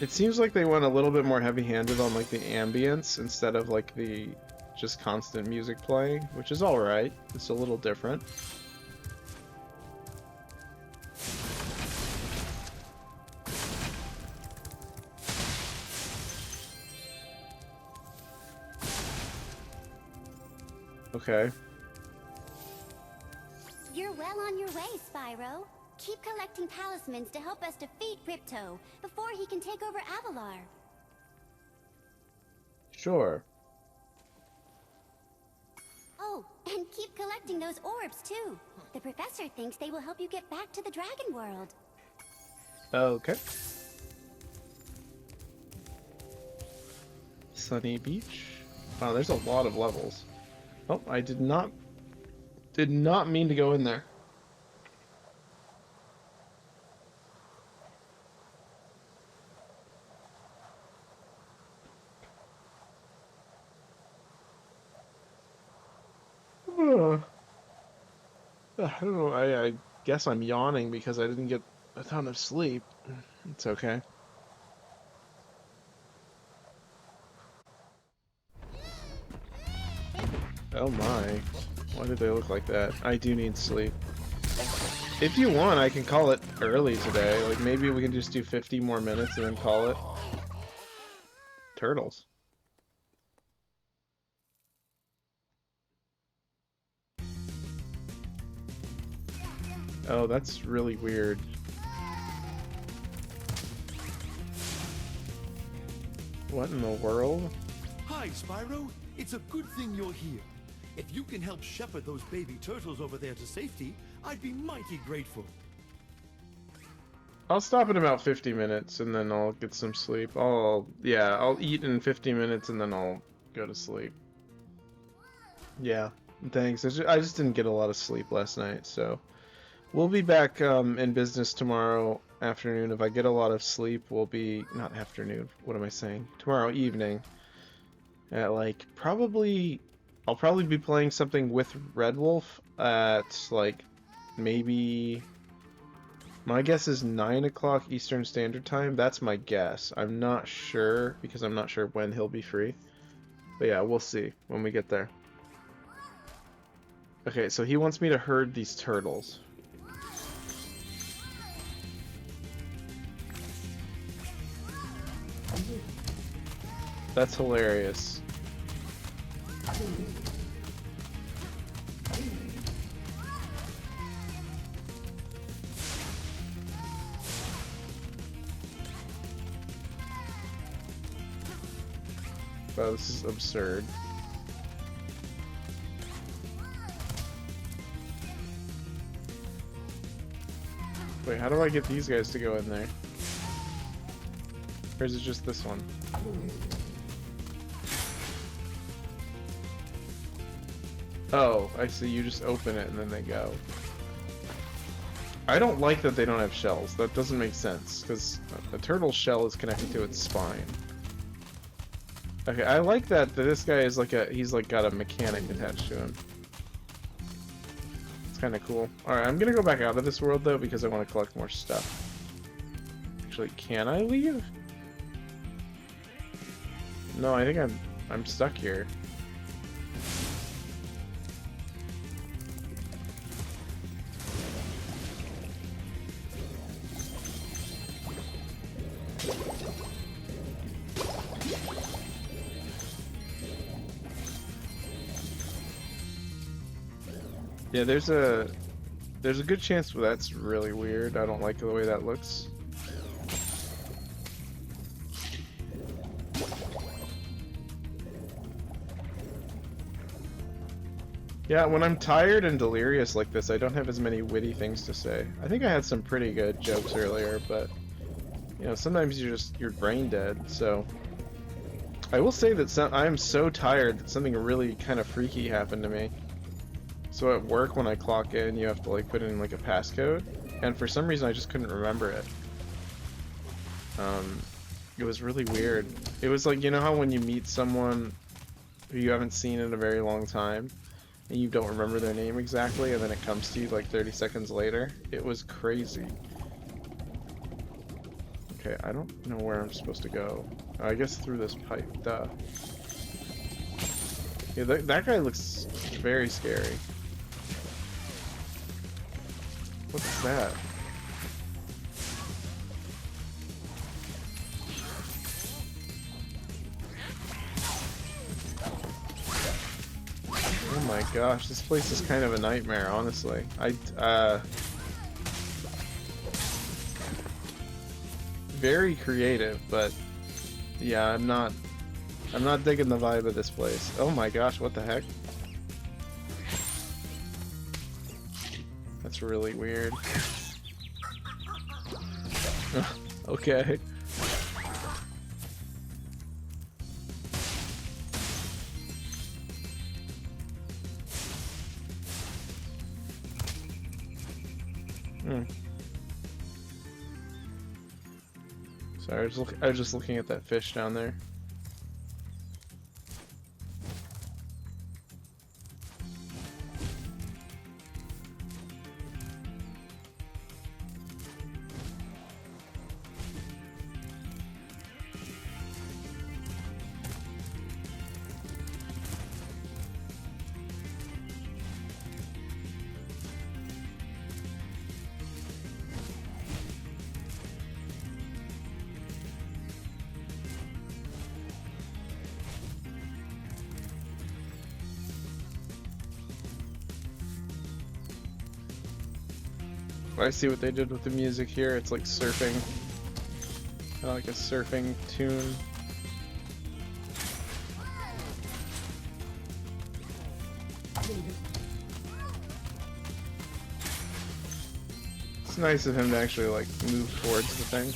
It seems like they went a little bit more heavy-handed on like the ambience instead of like the just constant music playing, which is alright. It's a little different. Okay. You're well on your way, Spyro. Keep collecting talismans to help us defeat Ripto before he can take over Avalar. Sure. Oh, and keep collecting those orbs too. The professor thinks they will help you get back to the Dragon World. Okay. Sunny Beach. Wow, there's a lot of levels. Oh, I did not mean to go in there. I don't know, I guess I'm yawning because I didn't get a ton of sleep. It's okay. Oh my. Why did they look like that? I do need sleep. If you want, I can call it early today. Like, maybe we can just do 50 more minutes and then call it. Turtles. Oh, that's really weird. What in the world? Hi, Spyro. It's a good thing you're here. If you can help shepherd those baby turtles over there to safety, I'd be mighty grateful. I'll stop in about 50 minutes and then I'll get some sleep. I'll eat in 50 minutes and then I'll go to sleep. Yeah, thanks. I just didn't get a lot of sleep last night, so we'll be back in business tomorrow afternoon. If I get a lot of sleep, we'll be not afternoon. What am I saying? Tomorrow evening at like I'll probably be playing something with Red Wolf at like maybe, my guess is 9 o'clock Eastern Standard Time. That's my guess. I'm not sure because I'm not sure when he'll be free. But yeah, we'll see when we get there. Okay, so he wants me to herd these turtles. That's hilarious. Wow, this is absurd. Wait, how do I get these guys to go in there? Or is it just this one? Oh, I see. You just open it and then they go. I don't like that they don't have shells. That doesn't make sense, because a turtle's shell is connected to its spine. Okay, I like that this guy is like he's like got a mechanic attached to him. It's kind of cool. Alright, I'm gonna go back out of this world though because I want to collect more stuff. Actually, can I leave? No, I think I'm stuck here. Yeah, there's a good chance that's really weird. I don't like the way that looks. Yeah, when I'm tired and delirious like this, I don't have as many witty things to say. I think I had some pretty good jokes earlier, but you know, sometimes you're brain dead. So I will say that I am so tired that something really kind of freaky happened to me. So at work, when I clock in, you have to like put in like a passcode, and for some reason I just couldn't remember it. It was really weird. It was like, you know how when you meet someone who you haven't seen in a very long time, and you don't remember their name exactly, and then it comes to you like 30 seconds later? It was crazy. Okay, I don't know where I'm supposed to go. I guess through this pipe, duh. Yeah, that guy looks very scary. What's that? Oh my gosh, this place is kind of a nightmare, honestly. Very creative, but yeah, I'm not digging the vibe of this place. Oh my gosh, what the heck? That's really weird. Okay. Sorry, I was just looking at that fish down there. I see what they did with the music here. It's like surfing. Kind of like a surfing tune. It's nice of him to actually like move towards the thing.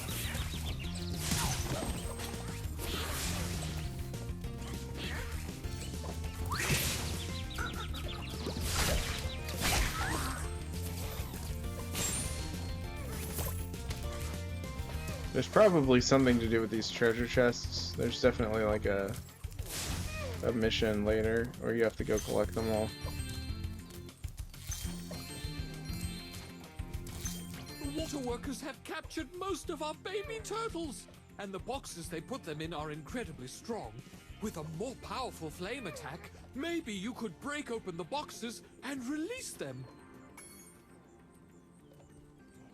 There's probably something to do with these treasure chests. There's definitely like a mission later, or you have to go collect them all. The water workers have captured most of our baby turtles, and the boxes they put them in are incredibly strong. With a more powerful flame attack, maybe you could break open the boxes and release them.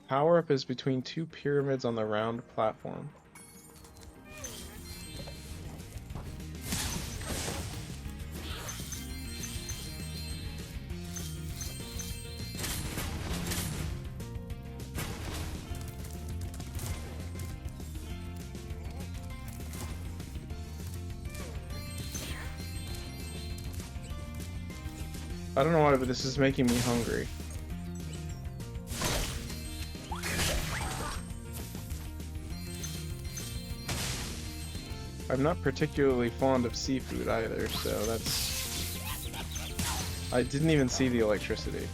Power-up is between two pyramids on the round platform. I don't know why, but this is making me hungry. I'm not particularly fond of seafood either, so that's... I didn't even see the electricity.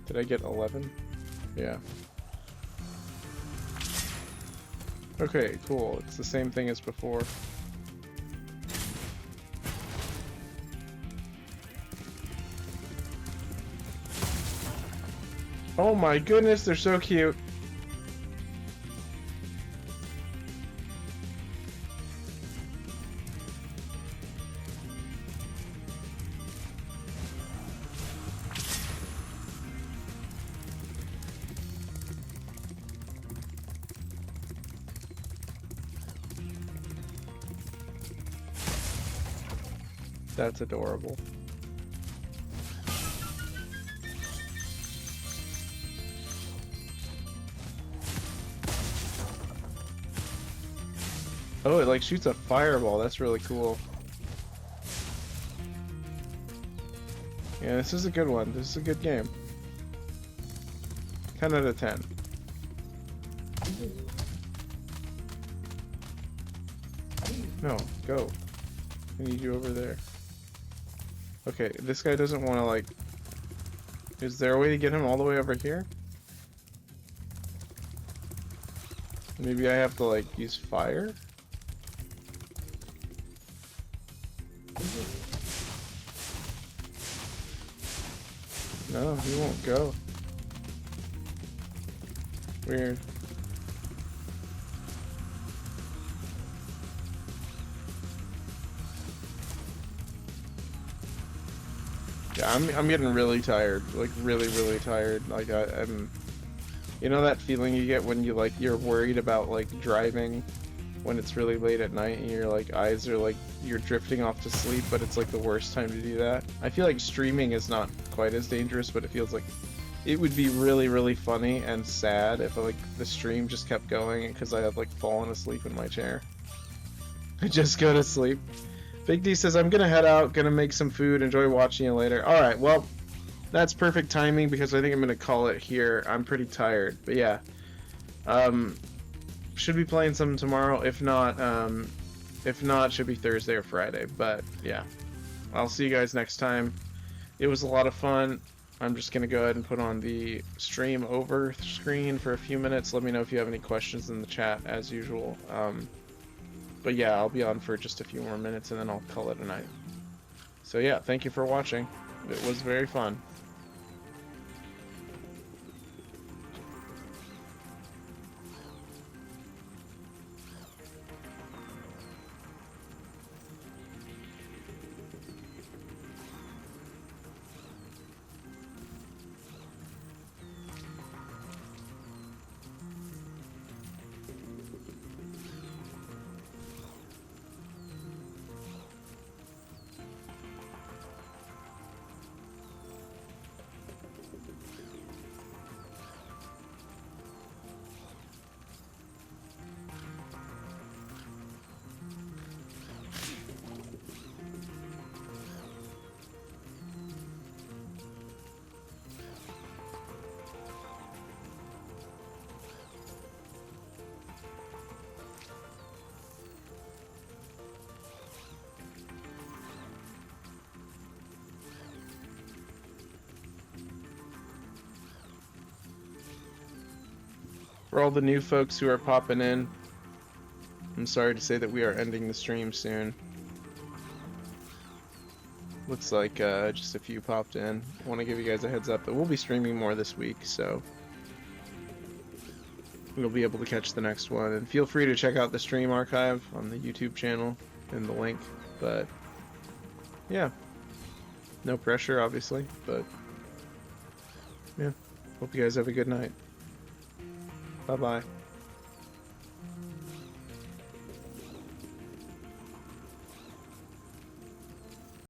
Did I get 11? Yeah. Okay, cool. It's the same thing as before. Oh my goodness, they're so cute. That's adorable. Oh, it like shoots a fireball. That's really cool. Yeah, this is a good one. This is a good game. 10 out of 10. No, go. I need you over there. Okay, this guy doesn't want to like... Is there a way to get him all the way over here? Maybe I have to like use fire? No, he won't go. Weird. Yeah, I'm getting really tired, like really tired. Like I'm, you know that feeling you get when you're worried about like driving when it's really late at night and your like eyes are like you're drifting off to sleep, but it's like the worst time to do that. I feel like streaming is not quite as dangerous, but it feels like it would be really funny and sad if like the stream just kept going because I had like fallen asleep in my chair. I just go to sleep. Big D says, I'm gonna head out, gonna make some food, enjoy watching you later. Alright, well, that's perfect timing because I think I'm gonna call it here. I'm pretty tired, but yeah. Should be playing some tomorrow. If not, should be Thursday or Friday, but yeah. I'll see you guys next time. It was a lot of fun. I'm just gonna go ahead and put on the stream over screen for a few minutes. Let me know if you have any questions in the chat, as usual. But yeah, I'll be on for just a few more minutes and then I'll call it a night. So yeah, thank you for watching. It was very fun. For all the new folks who are popping in, I'm sorry to say that we are ending the stream soon. Looks like just a few popped in. I want to give you guys a heads up that we'll be streaming more this week, so you'll be able to catch the next one. And feel free to check out the stream archive on the YouTube channel in the link. But yeah, no pressure, obviously, but yeah, hope you guys have a good night. Bye-bye.